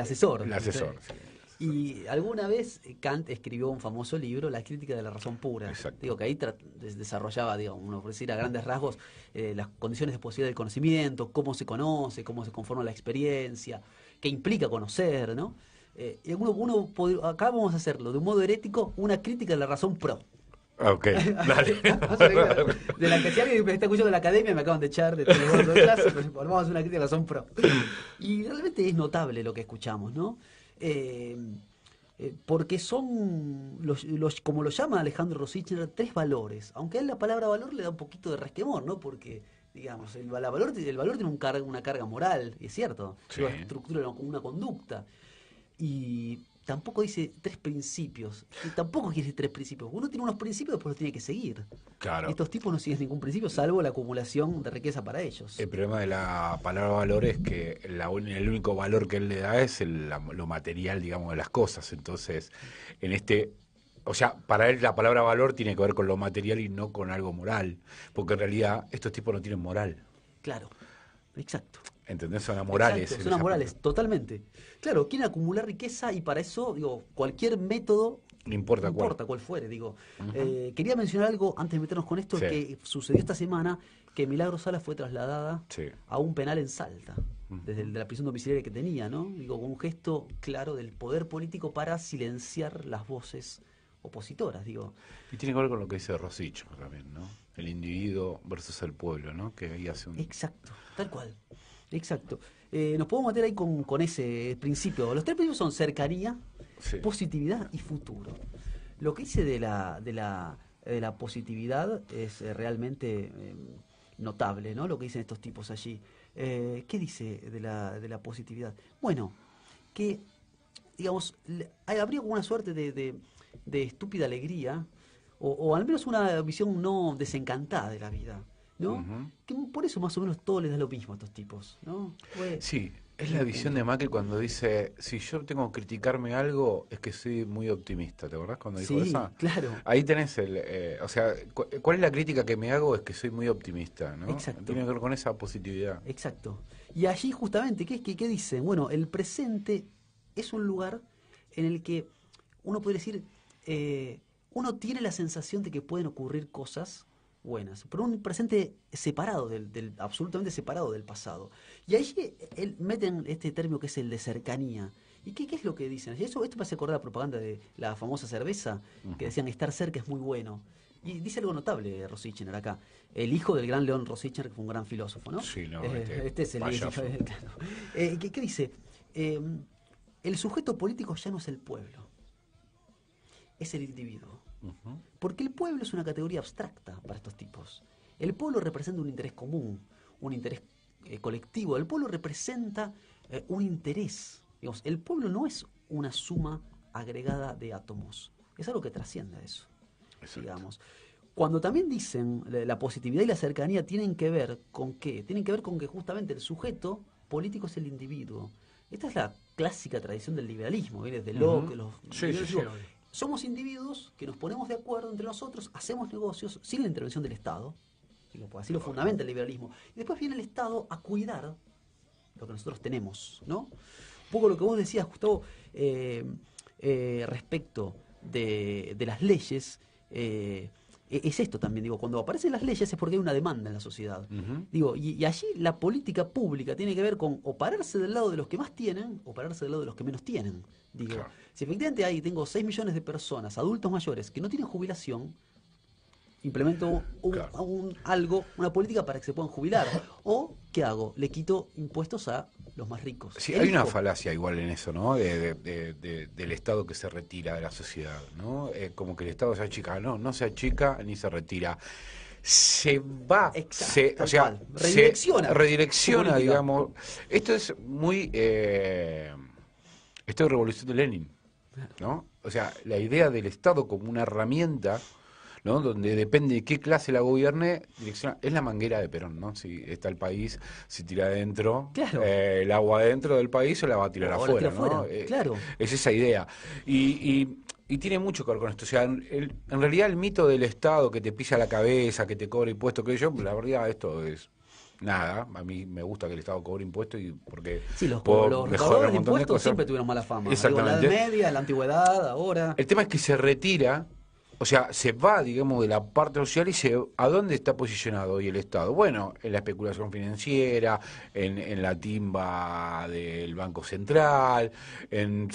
asesor. El asesor, sí. Y alguna vez Kant escribió un famoso libro, La crítica de la razón pura. Exacto. Digo que ahí desarrollaba, uno por decir a grandes rasgos, las condiciones de posibilidad del conocimiento, cómo se conoce, cómo se conforma la experiencia, qué implica conocer, ¿no? Y acá vamos a hacerlo de un modo herético, una crítica de la razón pro. Ok, dale. De la que si alguien me está escuchando de la academia me acaban de echar de todo de clase, pero vamos a hacer una crítica, son pro. Y realmente es notable lo que escuchamos, ¿no? Porque son, como lo llama Alejandro Rosichner, 3 valores. Aunque a él la palabra valor le da un poquito de resquemor, ¿no? Porque, digamos, el valor tiene una carga moral, y es cierto. Sí. Lo estructura una conducta. Y tampoco dice 3 principios. Y tampoco quiere decir 3 principios. Uno tiene unos principios, después los tiene que seguir. Claro. Y estos tipos no siguen ningún principio, salvo la acumulación de riqueza para ellos. El problema de la palabra valor es que el único valor que él le da es lo material, digamos, de las cosas. Entonces, o sea, para él la palabra valor tiene que ver con lo material y no con algo moral. Porque en realidad estos tipos no tienen moral. Claro, exacto. ¿Entendés? Son amorales. Exacto, son amorales, totalmente. Claro, quieren acumular riqueza y para eso, digo, cualquier método, No importa cuál fuere, digo. Quería mencionar algo antes de meternos con esto, Sí. que sucedió esta semana, que Milagro Sala fue trasladada Sí. a un penal en Salta, desde la prisión domiciliaria que tenía, ¿no? Digo, con un gesto claro del poder político para silenciar las voces opositoras, digo. Y tiene que ver con lo que dice Rosich también, ¿no? El individuo versus el pueblo, ¿no? Que ahí hace un... Exacto, tal cual. Exacto. Nos podemos meter ahí con ese principio. Los 3 principios son cercanía, Sí. positividad y futuro. Lo que dice de la positividad es realmente notable, ¿no? Lo que dicen estos tipos allí. ¿Qué dice de la positividad? Bueno, que, digamos, habría alguna suerte de estúpida alegría, o al menos una visión no desencantada de la vida, ¿no? Que por eso más o menos todo les da lo mismo a estos tipos, ¿no? Sí, es la visión de Macri cuando dice, si yo tengo que criticarme algo, es que soy muy optimista, ¿te acordás cuando dijo Sí, eso? claro. Ahí tenés o sea, ¿cuál es la crítica que me hago? Es que soy muy optimista, ¿no? Exacto. Tiene que ver con esa positividad. Exacto. Y allí justamente, ¿qué dicen? Bueno, el presente es un lugar en el que uno puede decir, uno tiene la sensación de que pueden ocurrir cosas buenas, pero un presente separado, absolutamente separado del pasado. Y allí meten este término que es el de cercanía. ¿Y qué es lo que dicen? Esto me hace acordar la propaganda de la famosa cerveza, que decían estar cerca es muy bueno. Y dice algo notable Rosichner acá. El hijo del gran León Rosichner, que fue un gran filósofo, ¿no? Sí, no, este es el payaso. claro. ¿Qué dice? El sujeto político ya no es el pueblo, es el individuo. Porque el pueblo es una categoría abstracta para estos tipos. El pueblo representa un interés común, un interés colectivo. El pueblo representa un interés. Digamos, el pueblo no es una suma agregada de átomos. Es algo que trasciende a eso. Digamos. Cuando también dicen la positividad y la cercanía tienen que ver con qué? Tienen que ver con que justamente el sujeto político es el individuo. Esta es la clásica tradición del liberalismo, viene desde Locke, Sí, digo, somos individuos que nos ponemos de acuerdo entre nosotros, hacemos negocios sin la intervención del Estado, digo, porque así lo fundamenta el liberalismo, y después viene el Estado a cuidar lo que nosotros tenemos, ¿no? Un poco lo que vos decías, Gustavo, respecto de las leyes, es esto también, digo, cuando aparecen las leyes es porque hay una demanda en la sociedad. Digo, y allí la política pública tiene que ver con o pararse del lado de los que más tienen o pararse del lado de los que menos tienen. Digo, Claro. si efectivamente tengo 6 millones de personas, adultos mayores, que no tienen jubilación, implemento una política para que se puedan jubilar. ¿O qué hago? Le quito impuestos a los más ricos. Sí, hay una falacia igual en eso, ¿no? Del Estado que se retira de la sociedad, ¿no? Como que el Estado se achica. No se achica ni se retira. Se va, Exacto, o sea, tal cual. redirecciona, Política. digamos. Esto es muy... esto es Revolución de Lenin, ¿no? O sea, la idea del Estado como una herramienta, ¿no? Donde depende de qué clase la gobierne, direcciona, es la manguera de Perón, ¿no? Si está el país, si tira adentro, Claro. El agua dentro del país o la va a tirar O la afuera, tira ¿no? afuera, claro. Es esa idea. Y tiene mucho que ver con esto. O sea, en realidad el mito del Estado que te pisa la cabeza, que te cobra impuestos, que yo, la verdad esto es... Nada, a mí me gusta que el Estado cobre impuestos y porque Sí, los puedo mejorar recaudadores un de montón de impuestos cosas. siempre tuvieron mala fama. Exactamente. Digo, en la Edad Media, en la Antigüedad, ahora... El tema es que se retira, o sea, se va, digamos, de la parte social y ¿a dónde está posicionado hoy el Estado? Bueno, en la especulación financiera, en la timba del Banco Central, en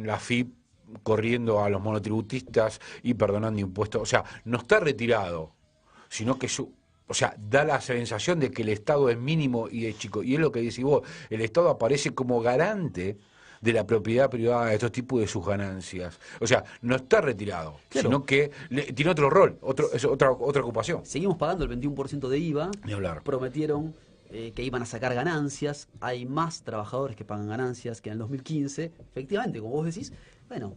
la FIP corriendo a los monotributistas y perdonando impuestos. O sea, no está retirado, sino que o sea, da la sensación de que el Estado es mínimo y es chico. Y es lo que decís vos, el Estado aparece como garante de la propiedad privada de estos tipos de sus ganancias. O sea, no está retirado, Claro. sino que tiene otro rol, es otra ocupación. Seguimos pagando el 21% de IVA. Ni hablar. Prometieron que iban a sacar ganancias. Hay más trabajadores que pagan ganancias que en el 2015. Efectivamente, como vos decís, bueno,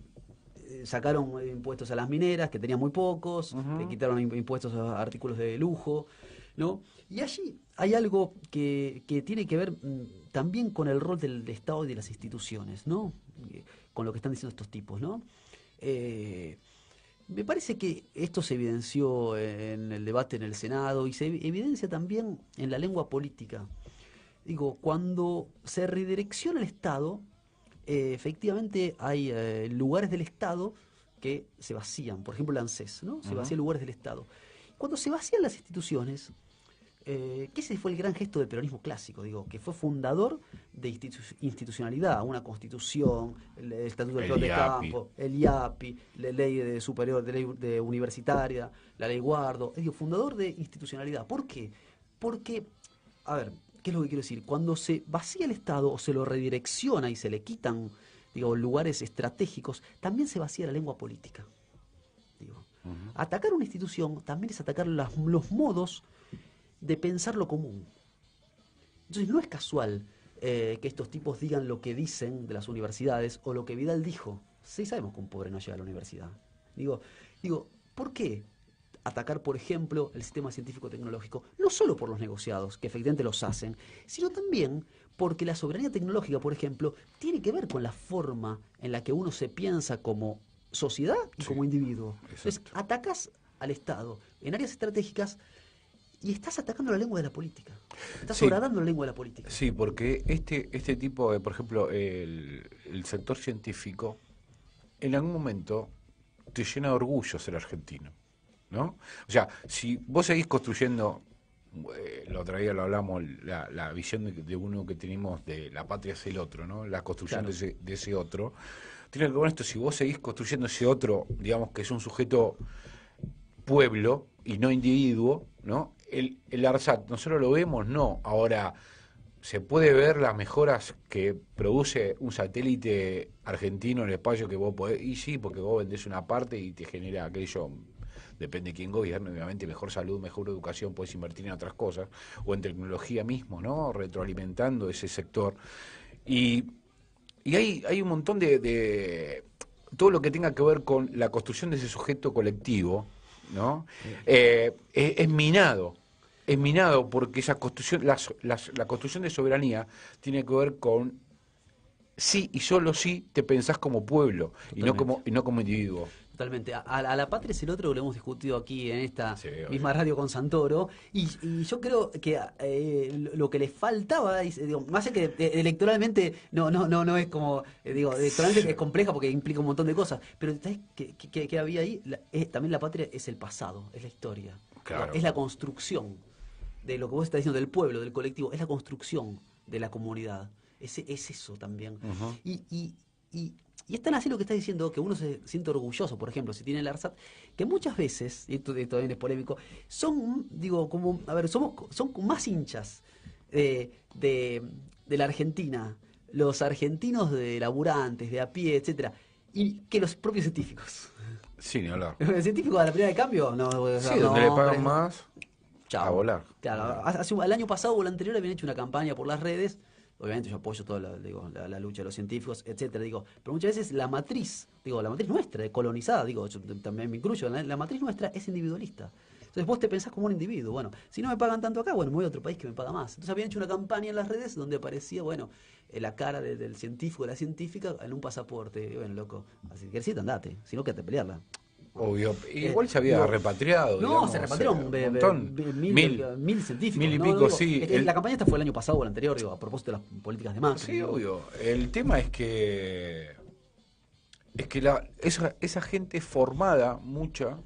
sacaron impuestos a las mineras, que tenían muy pocos, le quitaron impuestos a artículos de lujo, ¿no? Y allí hay algo que tiene que ver también con el rol del Estado y de las instituciones, ¿no? Con lo que están diciendo estos tipos, ¿no? Me parece que esto se evidenció en el debate en el Senado y se evidencia también en la lengua política. Digo, cuando se redirecciona el Estado, efectivamente hay lugares del Estado que se vacían. Por ejemplo, el ANSES, ¿no? Se vacían lugares del Estado. Cuando se vacían las instituciones, que ese fue el gran gesto del peronismo clásico, digo, que fue fundador de institucionalidad, una constitución, el Estatuto del Peón de Campo, el IAPI, la ley de superior, de ley de universitaria, la ley Guardo, digo, fundador de institucionalidad. ¿Por qué? Porque, a ver, ¿qué es lo que quiero decir? Cuando se vacía el Estado o se lo redirecciona y se le quitan, digo, lugares estratégicos, también se vacía la lengua política. Digo, atacar una institución también es atacar los modos de pensar lo común. Entonces no es casual que estos tipos digan lo que dicen de las universidades o lo que Vidal dijo. Sí sabemos que un pobre no llega a la universidad. Digo, ¿por qué atacar, por ejemplo, el sistema científico-tecnológico? No solo por los negociados, que efectivamente los hacen, sino también porque la soberanía tecnológica, por ejemplo, tiene que ver con la forma en la que uno se piensa como sociedad y como individuo. Entonces, atacas al Estado en áreas estratégicas y estás atacando la lengua de la política. Estás horadando la lengua de la política. Sí, porque este tipo de, por ejemplo, el sector científico, en algún momento te llena de orgullo ser argentino, ¿no? O sea, si vos seguís construyendo, el otro día lo hablamos, la visión de uno que tenemos de la patria es el otro, ¿no? La construcción de ese otro. Tiene que ver con esto, si vos seguís construyendo ese otro, digamos que es un sujeto pueblo y no individuo, ¿no? El ARSAT, ¿nosotros lo vemos? No. Ahora, ¿se puede ver las mejoras que produce un satélite argentino en el espacio que vos podés? Y sí, porque vos vendés una parte y te genera aquello, depende de quién gobierne, obviamente, mejor salud, mejor educación, podés invertir en otras cosas, o en tecnología mismo, ¿no? Retroalimentando ese sector. Y hay un montón de todo lo que tenga que ver con la construcción de ese sujeto colectivo, ¿no? Es minado. Es minado porque esa construcción, la construcción de soberanía tiene que ver con sí y solo sí te pensás como pueblo y no como individuo. Totalmente. A la patria es el otro que lo hemos discutido aquí en esta misma radio con Santoro. Y yo creo que lo que le faltaba, digo, más allá que electoralmente no es como, digo, electoralmente es compleja porque implica un montón de cosas. Pero ¿sabes qué había ahí? También la patria es el pasado, es la historia. Claro. Es la construcción de lo que vos estás diciendo del pueblo, del colectivo. Es la construcción de la comunidad. Es eso también. Y es tan así lo que estás diciendo que uno se siente orgulloso, por ejemplo, si tiene el ARSAT, que muchas veces, y esto también es polémico, son más hinchas de la Argentina, los argentinos de laburantes, de a pie, etcétera, y que los propios científicos. Sí, ni hablar. ¿El científico de la primera de cambio? No, sí, donde le pagan más, chao. A volar. Claro, el año pasado o el anterior habían hecho una campaña por las redes. Obviamente yo apoyo toda la lucha de los científicos, etcétera, pero muchas veces la matriz nuestra, colonizada, yo también me incluyo, la matriz nuestra es individualista. Entonces vos te pensás como un individuo, bueno, si no me pagan tanto acá, bueno, me voy a otro país que me paga más. Entonces habían hecho una campaña en las redes donde aparecía, la cara del científico, de la científica, en un pasaporte. Y bueno, loco, así que sí, andate, si no, quédate a pelearla. Obvio. Igual se había repatriado. No, digamos, se repatriaron mil científicos. Mil y pico, sí. La campaña esta fue el año pasado o el anterior, a propósito de las políticas de Macri. Sí, obvio. El tema es que esa gente formada, mucha,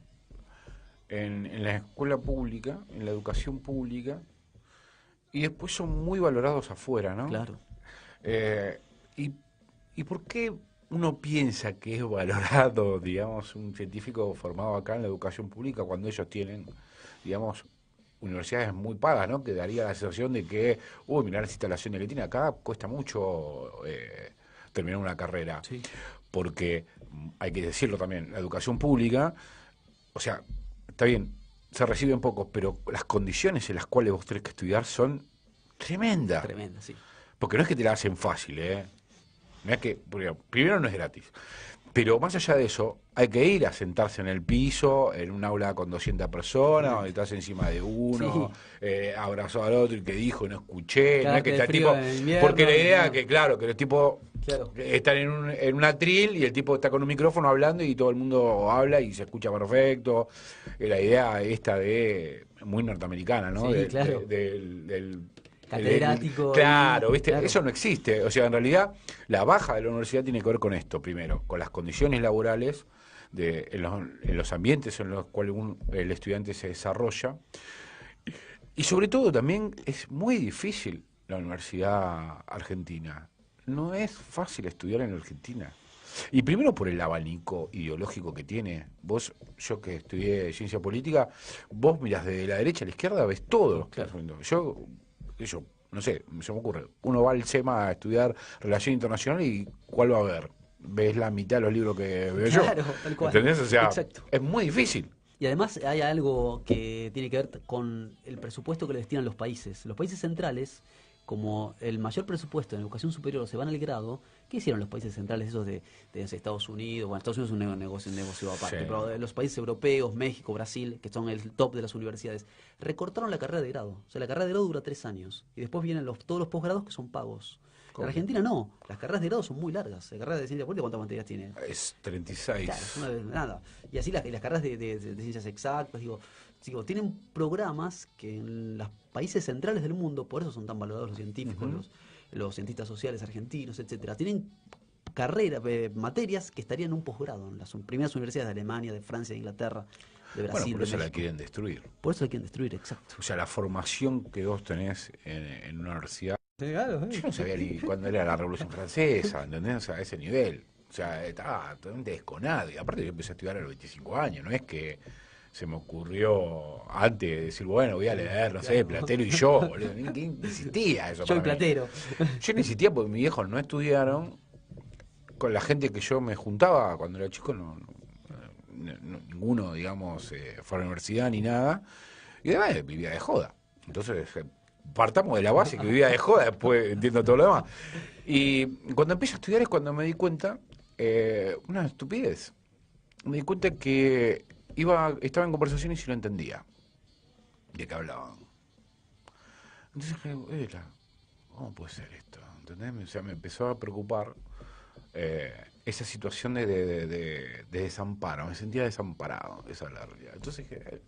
en la escuela pública, en la educación pública, y después son muy valorados afuera, ¿no? Claro. ¿Y por qué uno piensa que es valorado, digamos, un científico formado acá en la educación pública cuando ellos tienen, digamos, universidades muy pagas, ¿no? Que daría la sensación de que, mirá las instalaciones que tiene acá, cuesta mucho terminar una carrera. Sí. Porque, hay que decirlo también, la educación pública, o sea, está bien, se reciben pocos, pero las condiciones en las cuales vos tenés que estudiar son tremendas. Tremenda, sí. Porque no es que te la hacen fácil, ¿eh? No es que, primero no es gratis. Pero más allá de eso, hay que ir a sentarse en el piso, en un aula con 200 personas, donde estás encima de uno, abrazado al otro, y que dijo, no escuché, no es que está tipo... Porque la idea es que, claro, que los tipos están en un atril y el tipo está con un micrófono hablando y todo el mundo habla y se escucha perfecto. La idea esta de... muy norteamericana, ¿no? Sí, claro. Del catedrático. Claro, ¿viste? Claro. Eso no existe. O sea, en realidad, la baja de la universidad tiene que ver con esto, primero, con las condiciones laborales, en los ambientes en los cuales el estudiante se desarrolla. Y sobre todo también es muy difícil la universidad argentina. No es fácil estudiar en Argentina. Y primero por el abanico ideológico que tiene. Yo que estudié ciencia política, vos mirás desde la derecha a la izquierda, ves todo. Claro. Yo, no sé, se me ocurre. Uno va al SEMA a estudiar Relación Internacional y ¿cuál va a ver? Ves la mitad de los libros que veo yo. Claro, tal cual. ¿Entendés? O sea, exacto. es muy difícil. Y además hay algo que tiene que ver con el presupuesto que le destinan los países. Los países centrales, como el mayor presupuesto en educación superior se van al grado, ¿qué hicieron los países centrales esos de Estados Unidos? Bueno, Estados Unidos es un negocio aparte, Sí. pero de los países europeos, México, Brasil, que son el top de las universidades, recortaron la carrera de grado. O sea, la carrera de grado dura 3 años. Y después vienen todos los posgrados que son pagos. En ¿Cómo? Argentina no. Las carreras de grado son muy largas. La carrera de ciencia política, ¿cuántas materias tiene? Es 36. Claro, es una vez nada. Y así las carreras de ciencias exactas, digo, tienen programas que en los países centrales del mundo, por eso son tan valorados los científicos, los cientistas sociales argentinos, etcétera, tienen carreras, materias que estarían en un posgrado en las primeras universidades de Alemania, de Francia, de Inglaterra, de Brasil, Bueno, por de eso la México. quieren destruir. Por eso la quieren destruir, exacto. O sea, la formación que vos tenés en una universidad. Claro, Yo no sabía ni cuándo era la Revolución Francesa, ¿entendés? O sea, a ese nivel. O sea, estaba totalmente desconado. Y aparte yo empecé a estudiar a los 25 años, no es que se me ocurrió antes de decir, bueno, voy a leer, no sé, Platero y yo, boludo. Ni existía eso. Yo y para mí. Platero. Yo no existía porque mis viejos no estudiaron. Con la gente que yo me juntaba cuando era chico, ninguno, digamos, fue a la universidad ni nada. Y además vivía de joda. Entonces, partamos de la base que vivía de joda, después entiendo todo lo demás. Y cuando empecé a estudiar es cuando me di cuenta, una estupidez. Me di cuenta que estaba en conversaciones y no entendía de qué hablaban. Entonces dije, ¿cómo puede ser esto? ¿Entendés? O sea, me empezó a preocupar esa situación de desamparo. Me sentía desamparado, esa es la realidad. Entonces dije,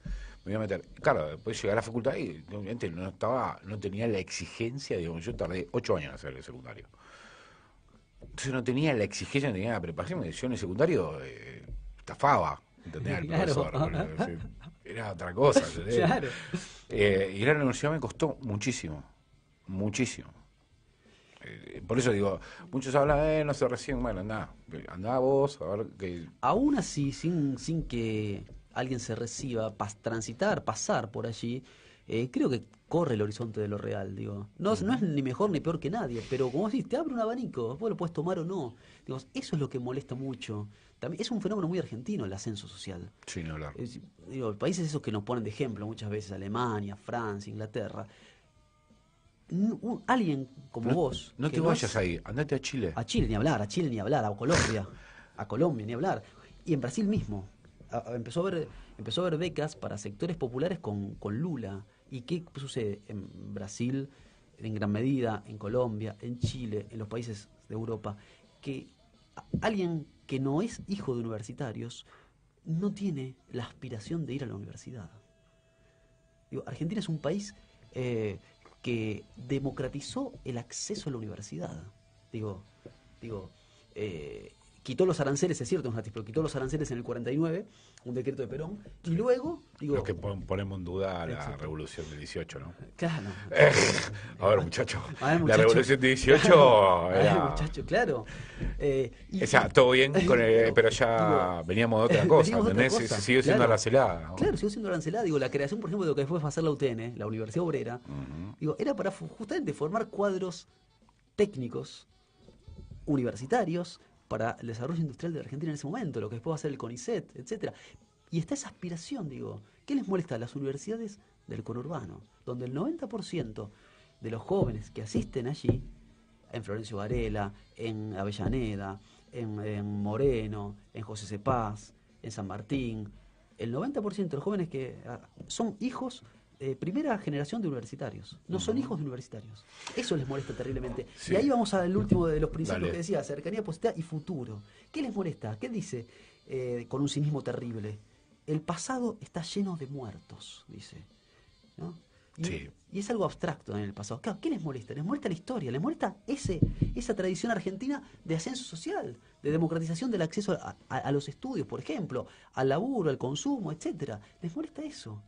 me voy a meter. Claro, después llegué a la facultad y obviamente no tenía la exigencia, digamos, yo tardé 8 años en hacer el secundario. Entonces no tenía la exigencia, no tenía la preparación. Yo en el secundario estafaba, ¿entendés? El Claro. profesor. Era otra cosa. Claro. Y ir a la universidad me costó muchísimo, muchísimo. Por eso digo, muchos hablan, no sé, recién, bueno, andá vos, a ver que... Aún así, sin que alguien se reciba, pasar por allí, creo que corre el horizonte de lo real, digo. No es ni mejor ni peor que nadie, pero como decís, te abre un abanico, vos lo puedes tomar o no. Digo, eso es lo que molesta mucho. También es un fenómeno muy argentino el ascenso social. Sí, no hablar. Digo, países esos que nos ponen de ejemplo muchas veces, Alemania, Francia, Inglaterra. Alguien como vos... No que te vayas ahí, andate a Chile. A Chile ni hablar, a Colombia ni hablar. Y en Brasil mismo. Empezó a haber becas para sectores populares con Lula. ¿Y qué sucede en Brasil, en gran medida, en Colombia, en Chile, en los países de Europa? Que alguien que no es hijo de universitarios no tiene la aspiración de ir a la universidad. Digo, Argentina es un país que democratizó el acceso a la universidad. Que quitó los aranceles, es cierto, es gratis, pero quitó los aranceles en el 49, un decreto de Perón, y luego, digo... Los que ponemos en duda la Exacto. revolución del 18, ¿no? Claro. A ver, muchacho. A ver, La muchacho. revolución del 18 A ver, era... muchacho, claro. O sea, todo bien, pero ya digo, veníamos de otra cosa, veníamos de otra ¿entendés? cosa, Se sigue siendo claro. arancelada, ¿no? Claro, sigo siendo arancelada. Digo, la creación, por ejemplo, de lo que después va a ser la UTN, la Universidad Obrera, digo, era para justamente formar cuadros técnicos, universitarios, para el desarrollo industrial de la Argentina en ese momento, lo que después va a ser el CONICET, etcétera. Y está esa aspiración, digo, ¿qué les molesta a las universidades del conurbano? Donde el 90% de los jóvenes que asisten allí, en Florencio Varela, en Avellaneda, en Moreno, en José Cepaz, en San Martín, el 90% de los jóvenes que son hijos primera generación de universitarios, no son hijos de universitarios. Eso les molesta terriblemente. Sí. Y ahí vamos al último de los principios Dale. que decía, cercanía, posibilidad y futuro. ¿Qué les molesta? ¿Qué dice con un cinismo terrible? El pasado está lleno de muertos, dice. ¿No? Sí. Y es algo abstracto en el pasado. Claro, ¿qué les molesta? Les molesta la historia, les molesta esa tradición argentina de ascenso social, de democratización del acceso a los estudios, por ejemplo, al laburo, al consumo, etcétera. Les molesta eso.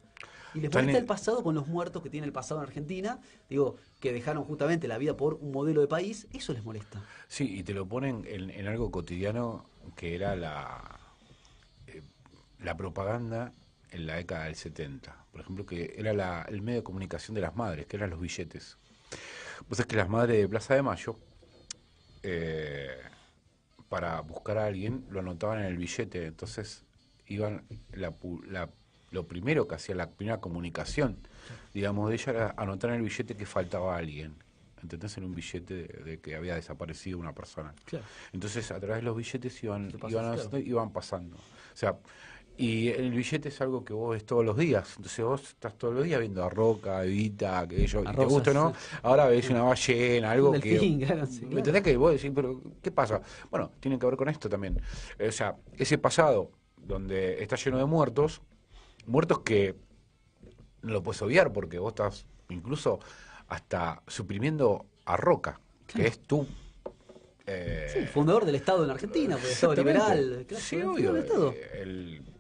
Y les molesta el pasado con los muertos que tiene el pasado en Argentina, digo, que dejaron justamente la vida por un modelo de país, eso les molesta. Sí, y te lo ponen en algo cotidiano que era la propaganda en la década del 70. Por ejemplo, que era el medio de comunicación de las madres, que eran los billetes. Vos sabés que las madres de Plaza de Mayo, para buscar a alguien, lo anotaban en el billete. Entonces, iban lo primero que hacía, la primera comunicación, digamos, de ella era anotar en el billete que faltaba alguien. ¿Entendés? En un billete de que había desaparecido una persona. Claro. Entonces, a través de los billetes iban claro. pasando. O sea, y el billete es algo que vos ves todos los días. Entonces vos estás todos los días viendo a Roca, a Evita, aquello, y te Rosas, gusta, ¿no? sí. Ahora ves una ballena, algo Un que... delfín, claro, sí, ¿Me claro. entendés? Que vos decís, pero ¿qué pasa? Bueno, tiene que ver con esto también. O sea, ese pasado donde está lleno de muertos que no lo puedes obviar porque vos estás incluso hasta suprimiendo a Roca, que es tu... Sí, fundador del Estado en Argentina, del Estado liberal. Claro, Sí, el obvio. fundador del Estado.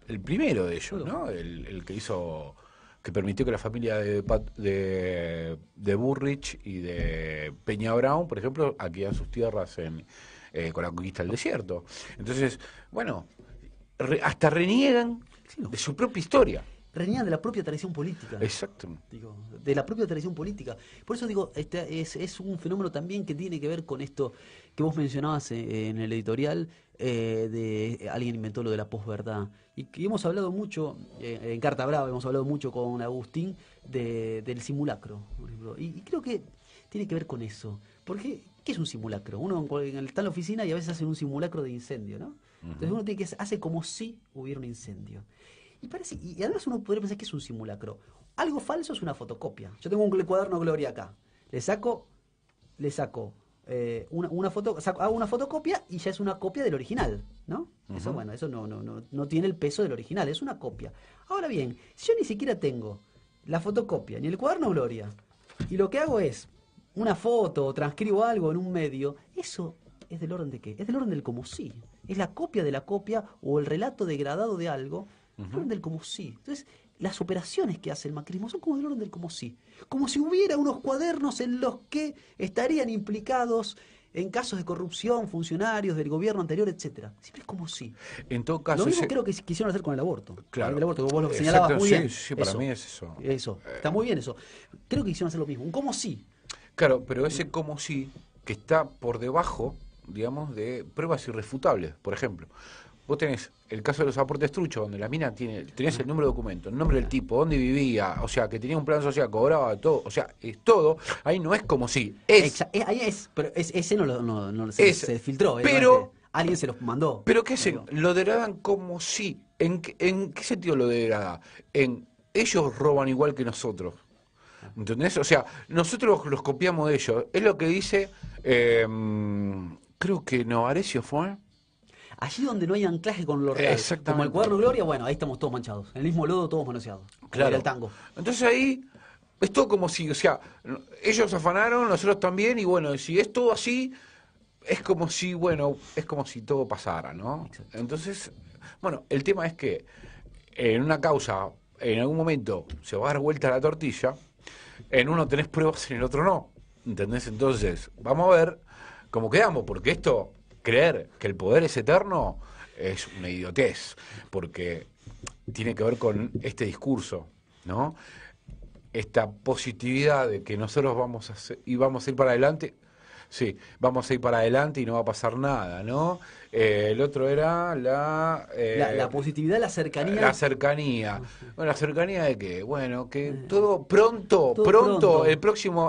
El primero de ellos, Claro. ¿no? El que hizo, que permitió que la familia de Burrich y de Peña Brown, por ejemplo, adquieran sus tierras con la conquista del desierto. Entonces, bueno, hasta reniegan de su propia historia. Reniegan de la propia tradición política. Exacto. Digo, de la propia tradición política. Por eso digo, es un fenómeno también que tiene que ver con esto que vos mencionabas en el editorial, de alguien inventó lo de la posverdad. Y que hemos hablado mucho, en Carta Brava hemos hablado mucho con Agustín del simulacro, por ejemplo. Y creo que tiene que ver con eso. Porque, ¿qué es un simulacro? Uno está en la oficina y a veces hace un simulacro de incendio, ¿no? Entonces uno hace como si hubiera un incendio. Y además uno podría pensar que es un simulacro. Algo falso es una fotocopia. Yo tengo un cuaderno Gloria acá. Le saco una foto, hago una fotocopia y ya es una copia del original, ¿no? Eso, bueno, eso no tiene el peso del original, es una copia. Ahora bien, si yo ni siquiera tengo la fotocopia ni el cuaderno Gloria, y lo que hago es una foto o transcribo algo en un medio, eso es del orden de ¿qué? Es del orden del como sí. Es la copia de la copia o el relato degradado de algo, del orden del como sí. Entonces, las operaciones que hace el macrismo son como del orden del como sí. Como si hubiera unos cuadernos en los que estarían implicados en casos de corrupción funcionarios del gobierno anterior, etcétera. Siempre es como sí. En todo caso... Lo mismo creo que quisieron hacer con el aborto. Claro. El aborto, que vos lo señalabas muy bien. Sí, para mí es eso. Eso, está muy bien eso. Creo que quisieron hacer lo mismo. Un como sí. Claro, pero ese como sí que está por debajo, digamos, de pruebas irrefutables. Por ejemplo, vos tenés el caso de los aportes truchos, donde la mina tenés el número de documento, el nombre del tipo, dónde vivía, o sea, que tenía un plan social, cobraba todo, o sea, es todo. Ahí no es como si, es. Ahí es, pero ese no se filtró. Pero alguien se los mandó. ¿Pero qué hacen? Lo degradan como si. ¿En qué sentido lo degrada? Ellos roban igual que nosotros. ¿Entendés? O sea, nosotros los copiamos de ellos. Es lo que dice, creo que Novarecio fue. Allí donde no hay anclaje con lo real. Exactamente. Como el cuaderno Gloria, bueno, ahí estamos todos manchados. En el mismo lodo, todos manoseados. Claro. Era el tango. Entonces ahí es todo como si, o sea, ellos afanaron, nosotros también, y bueno, si es todo así, es como si, bueno, es como si todo pasara, ¿no? Exacto. Entonces, bueno, el tema es que en una causa, en algún momento se va a dar vuelta la tortilla, en uno tenés pruebas, en el otro no, ¿entendés? Entonces, vamos a ver cómo quedamos, porque esto, creer que el poder es eterno, es una idiotez, porque tiene que ver con este discurso, ¿no? Esta positividad de que nosotros vamos a hacer, y vamos a ir para adelante. Sí, vamos a ir para adelante y no va a pasar nada, ¿no? El otro era La positividad, la cercanía. la cercanía. Bueno, ¿la cercanía de qué? Bueno, que todo todo pronto.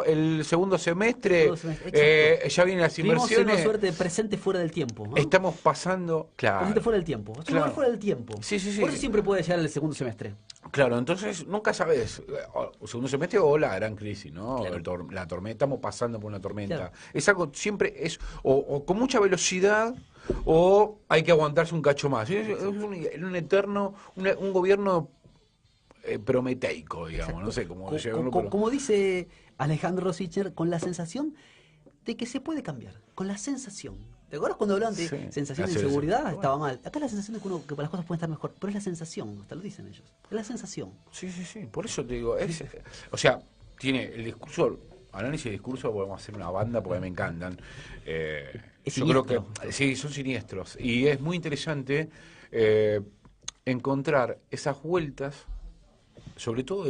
el segundo semestre, Todo semestre, ya vienen las Vivimos en una inversiones. suerte de presente fuera del tiempo, ¿no? Estamos pasando, claro. Presente fuera del tiempo. Estamos Claro. fuera del tiempo. Sí, sí, sí. Por eso siempre puede llegar el segundo semestre. Claro, entonces nunca sabes, o segundo semestre o la gran crisis, ¿no? Claro. La tormenta, estamos pasando por una tormenta. Claro. Es algo, siempre es, o con mucha velocidad, o hay que aguantarse un cacho más. Es un eterno, un gobierno prometeico, digamos, no sé cómo decirlo, pero- Como dice Alejandro Rosichner, con la sensación de que se puede cambiar. Con la sensación. ¿Te acuerdas cuando hablaban de Sí, sensación de la inseguridad? sensación. Estaba mal. Acá la sensación de que las cosas pueden estar mejor. Pero es la sensación, hasta lo dicen ellos. Es la sensación. Sí, sí, sí, por eso te digo, o sea, tiene el discurso, análisis de discurso, podemos hacer una banda porque me encantan. Es Yo creo siniestro. que sí, son siniestros. Y es muy interesante encontrar esas vueltas, sobre todo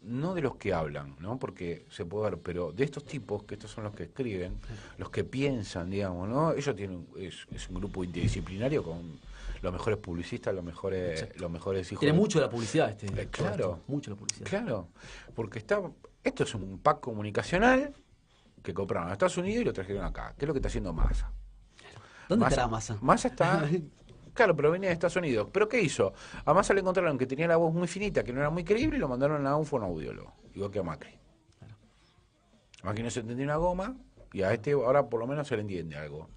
no de los que hablan, ¿no? Porque se puede ver, pero de estos tipos, que estos son los que escriben, los que piensan, digamos, ¿no? Ellos tienen, es un grupo interdisciplinario con los mejores publicistas, los mejores hijos. Tiene mucho de la publicidad claro. Mucho de la publicidad. Claro, porque esto es un pack comunicacional que compraron en Estados Unidos y lo trajeron acá. ¿Qué es lo que está haciendo Massa? ¿Dónde estará Massa? Massa está... Claro, pero venía de Estados Unidos. ¿Pero qué hizo? A Massa le encontraron que tenía la voz muy finita, que no era muy creíble, y lo mandaron a un fonoaudiólogo, igual que a Macri. A Macri no se entendía una goma, y a este ahora por lo menos se le entiende algo.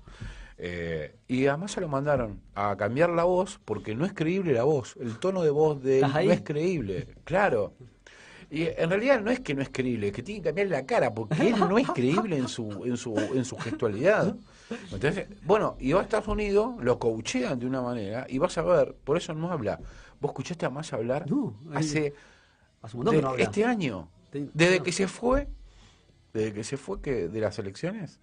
Y a Massa lo mandaron a cambiar la voz, porque no es creíble la voz. El tono de voz de él ¿Estás ahí? no es creíble. Claro. Y en realidad no es que no es creíble, es que tiene que cambiar la cara, porque él no es creíble en su gestualidad. Entonces, bueno, y va a Estados Unidos, lo coachean de una manera, y vas a ver, por eso no habla. ¿Vos escuchaste a Massa hablar? No, hace un montón que no habla. este año, desde que se fue que de las elecciones,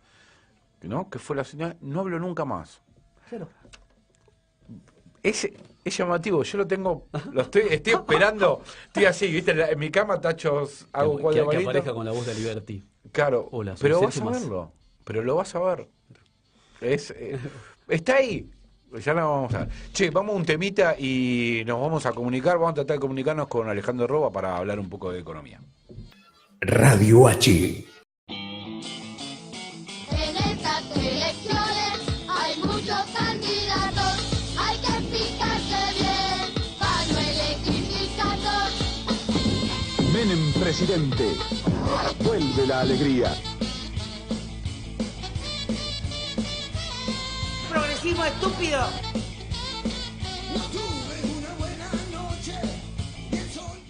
¿no? Que fue la señora, no habló nunca más. Claro. Es llamativo, yo estoy esperando, estoy así, ¿viste? En mi cama tachos, hago Que cuadro aparezca con la voz de Liberty. Claro, Hola, soy pero vas Sergio a Massa. verlo, pero lo vas a ver. Está ahí, ya lo vamos a ver. Che, vamos a un temita y nos vamos a comunicar, vamos a tratar de comunicarnos con Alejandro Roba para hablar un poco de economía. Radio H. En estas elecciones hay muchos candidatos, hay que fijarse bien para no elegir candidatos. Menem presidente. Vuelve la alegría. Progresismo estúpido.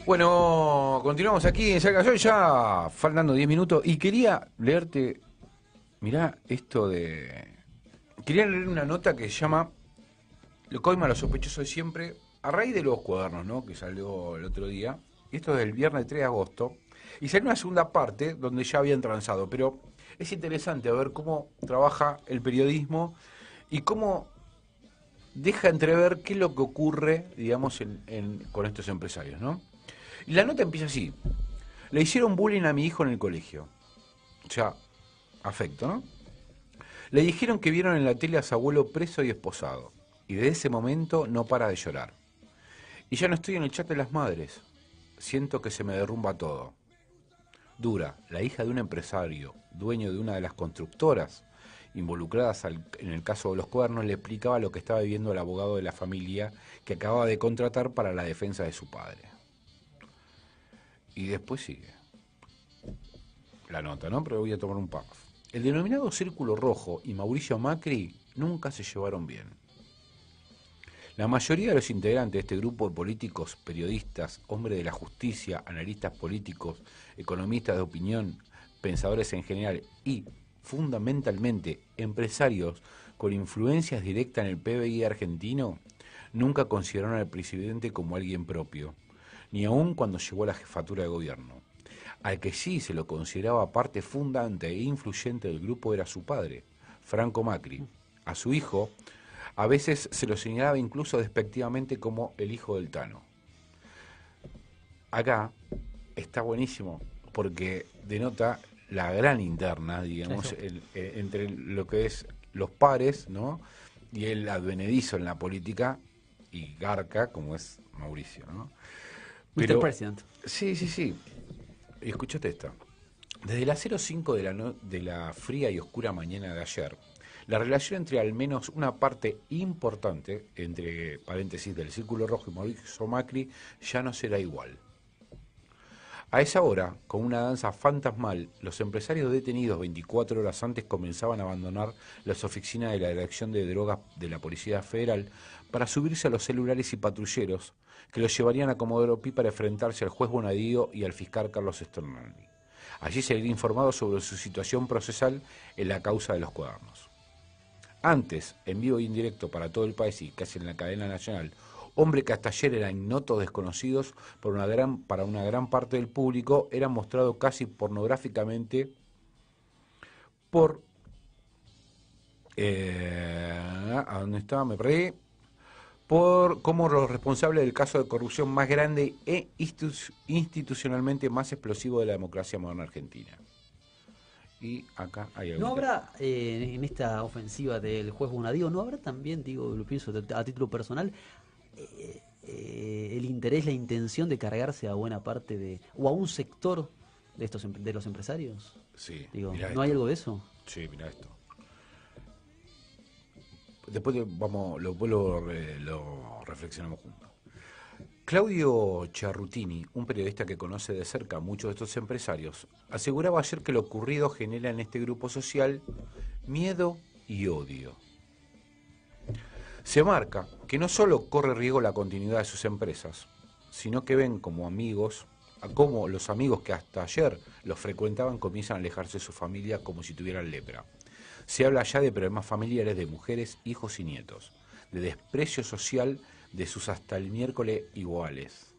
Bueno, continuamos aquí en Salga Sol, ya faltando 10 minutos, y quería leerte, mirá esto de... Quería leer una nota que se llama Lo coima lo sospechoso de siempre, a raíz de los cuadernos, ¿no? Que salió el otro día, y esto es del viernes 3 de agosto, y salió una segunda parte donde ya habían transado, pero es interesante ver cómo trabaja el periodismo y cómo deja entrever qué es lo que ocurre, digamos, con estos empresarios, ¿no? Y la nota empieza así. Le hicieron bullying a mi hijo en el colegio. O sea, afecto, ¿no? Le dijeron que vieron en la tele a su abuelo preso y esposado. Y desde ese momento no para de llorar. Y ya no estoy en el chat de las madres. Siento que se me derrumba todo. Dura, la hija de un empresario, dueño de una de las constructoras involucradas en el caso de los cuernos, le explicaba lo que estaba viviendo el abogado de la familia que acababa de contratar para la defensa de su padre. Y después sigue la nota, ¿no? Pero voy a tomar un párrafo. El denominado Círculo Rojo y Mauricio Macri nunca se llevaron bien. La mayoría de los integrantes de este grupo de políticos, periodistas, hombres de la justicia, analistas políticos, economistas de opinión, pensadores en general y fundamentalmente empresarios con influencias directas en el PBI argentino, nunca consideraron al presidente como alguien propio, ni aun cuando llegó a la jefatura de gobierno. Al que sí se lo consideraba parte fundante e influyente del grupo era su padre, Franco Macri. A su hijo, a veces se lo señalaba incluso despectivamente como el hijo del Tano. Acá está buenísimo porque denota la gran interna, digamos, entre lo que es los pares, ¿no? Y el advenedizo en la política y garca, como es Mauricio, ¿no? Mr. President. Sí. Y escuchate esta. Desde las 05 de la fría y oscura mañana de ayer, la relación entre al menos una parte importante, entre paréntesis, del Círculo Rojo y Mauricio Macri, ya no será igual. A esa hora, con una danza fantasmal, los empresarios detenidos 24 horas antes comenzaban a abandonar las oficinas de la Dirección de Drogas de la Policía Federal para subirse a los celulares y patrulleros que los llevarían a Comodoro Pi para enfrentarse al juez Bonadío y al fiscal Carlos Stornelli. Allí sería informado sobre su situación procesal en la causa de los cuadernos. Antes, en vivo y en directo para todo el país y casi en la cadena nacional, hombre que hasta ayer eran ignotos desconocidos para una gran parte del público, eran mostrados casi pornográficamente por... ¿a dónde estaba? Me perdí. Como los responsables del caso de corrupción más grande e institucionalmente más explosivo de la democracia moderna argentina. Y acá hay algo. ¿No habrá en esta ofensiva del juez Bonadío, no habrá también, digo, lo pienso a título personal, el interés, la intención de cargarse a buena parte o a un sector de los empresarios? Sí. Digo, ¿no hay algo de eso? Sí, mira esto. Después lo reflexionamos juntos. Claudio Charrutini, un periodista que conoce de cerca a muchos de estos empresarios, aseguraba ayer que lo ocurrido genera en este grupo social miedo y odio. Se marca que no solo corre riesgo la continuidad de sus empresas, sino que ven como amigos, como los amigos que hasta ayer los frecuentaban comienzan a alejarse de su familia como si tuvieran lepra. Se habla ya de problemas familiares de mujeres, hijos y nietos, de desprecio social de sus hasta el miércoles iguales.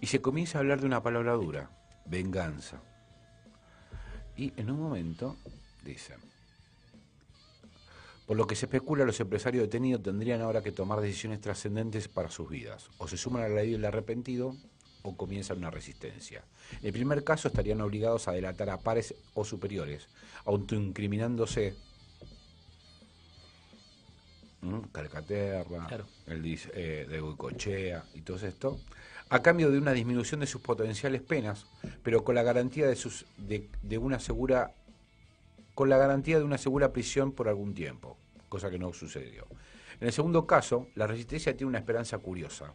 Y se comienza a hablar de una palabra dura, venganza. Y en un momento dicen, por lo que se especula, los empresarios detenidos tendrían ahora que tomar decisiones trascendentes para sus vidas. O se suman a la ley del arrepentido o comienzan una resistencia. En el primer caso estarían obligados a delatar a pares o superiores, autoincriminándose Calcaterra, claro, de Goicoechea y todo esto, a cambio de una disminución de sus potenciales penas, pero con la garantía de una segura prisión por algún tiempo, cosa que no sucedió. En el segundo caso, la resistencia tiene una esperanza curiosa: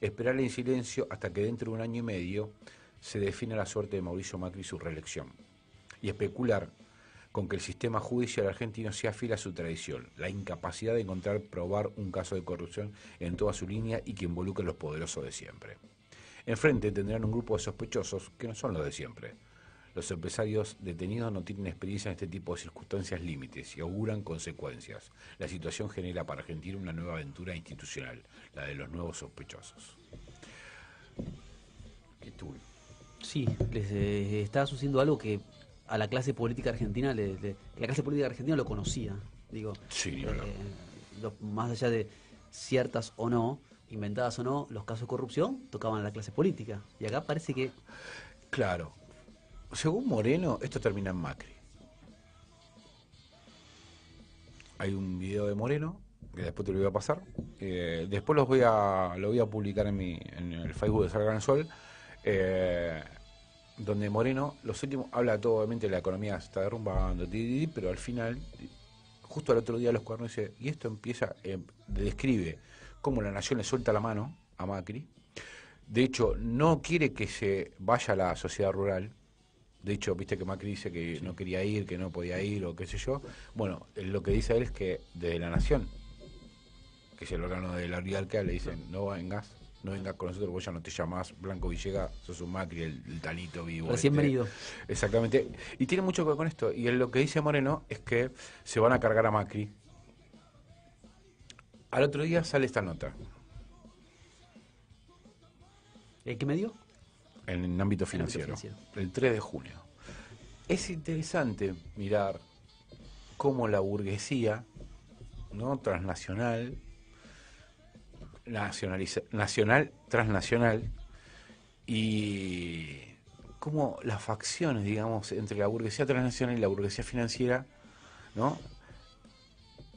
esperar en silencio hasta que dentro de un año y medio se defina la suerte de Mauricio Macri y su reelección, y especular con que el sistema judicial argentino sea fiel a su tradición, la incapacidad de probar un caso de corrupción en toda su línea y que involucre a los poderosos de siempre. Enfrente tendrán un grupo de sospechosos que no son los de siempre. Los empresarios detenidos no tienen experiencia en este tipo de circunstancias límites y auguran consecuencias. La situación genera para Argentina una nueva aventura institucional, la de los nuevos sospechosos. ¿Qué tú? Sí, les está sucediendo algo que a la clase política argentina, la clase política argentina lo conocía, digo, sí, más allá de ciertas o no, inventadas o no, los casos de corrupción tocaban a la clase política, y acá parece que... Claro, según Moreno, esto termina en Macri. Hay un video de Moreno, que después te lo voy a pasar, después lo voy a publicar en el Facebook de Salga al Sol, donde Moreno, habla todo, obviamente la economía se está derrumbando, pero al final, justo al otro día los cuadernos dice, y esto empieza, describe cómo la nación le suelta la mano a Macri. De hecho, no quiere que se vaya a la sociedad rural. De hecho, viste que Macri dice que no quería ir, que no podía ir, o qué sé yo. Bueno, lo que dice él es que desde la nación, que es el órgano de la oligarquía, le dicen, no vengas, no vengas con nosotros, vos ya no te llamás Blanco Villegas, sos un Macri, el talito vivo. Recién venido. Exactamente. Y tiene mucho que ver con esto. Y lo que dice Moreno es que se van a cargar a Macri. Al otro día sale esta nota. ¿Qué medio? En el ámbito financiero. El 3 de junio. Es interesante mirar cómo la burguesía, ¿no? Transnacional, nacional, transnacional, y cómo las facciones, digamos, entre la burguesía transnacional y la burguesía financiera, ¿no?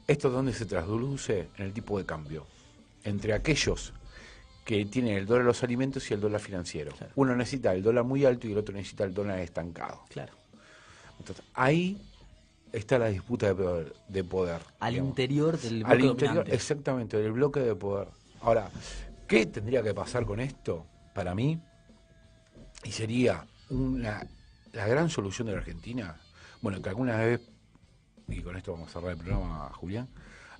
¿Esto dónde se traduce? En el tipo de cambio. Entre aquellos que tienen el dólar de los alimentos y el dólar financiero. Claro. Uno necesita el dólar muy alto y el otro necesita el dólar estancado. Claro. Entonces, ahí está la disputa de poder. Al digamos. Interior del bloque dominante. Exactamente, del bloque de poder. Ahora, ¿qué tendría que pasar con esto? Para mí, y sería la gran solución de la Argentina, bueno, que alguna vez, y con esto vamos a cerrar el programa, Julián,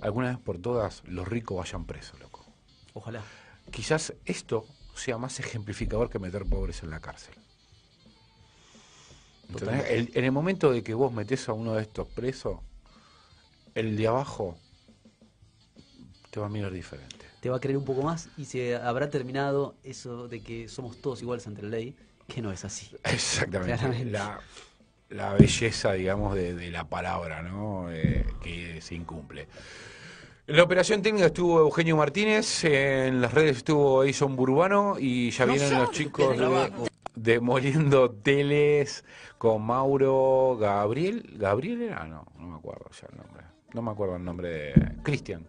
alguna vez por todas los ricos vayan presos, loco. Ojalá. Quizás esto sea más ejemplificador que meter pobres en la cárcel. En el momento de que vos metés a uno de estos presos, el de abajo te va a mirar diferente. Te va a creer un poco más y se habrá terminado eso de que somos todos iguales ante la ley, que no es así. Exactamente. La belleza, digamos, de la palabra, ¿no? Que se incumple. En la operación técnica estuvo Eugenio Martínez, en las redes estuvo Edison Burbano y ya vienen los chicos de Moliendo Teles con Mauro Gabriel. ¿Gabriel era? No me acuerdo ya el nombre. No me acuerdo el nombre de... Cristian,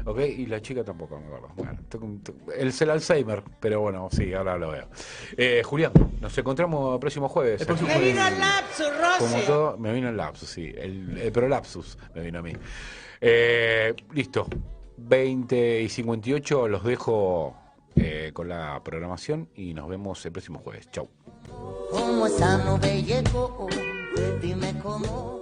¿ok? Y la chica tampoco me acuerdo. Bueno, el Alzheimer, pero bueno, sí, ahora lo veo. Julián, nos encontramos el próximo jueves. Me vino el lapsus, Rossi. Como todo, me vino el lapsus, sí. El prolapsus me vino a mí. Listo. 20:58 los dejo con la programación y nos vemos el próximo jueves. Chau. Como esa nube llegó, dime cómo.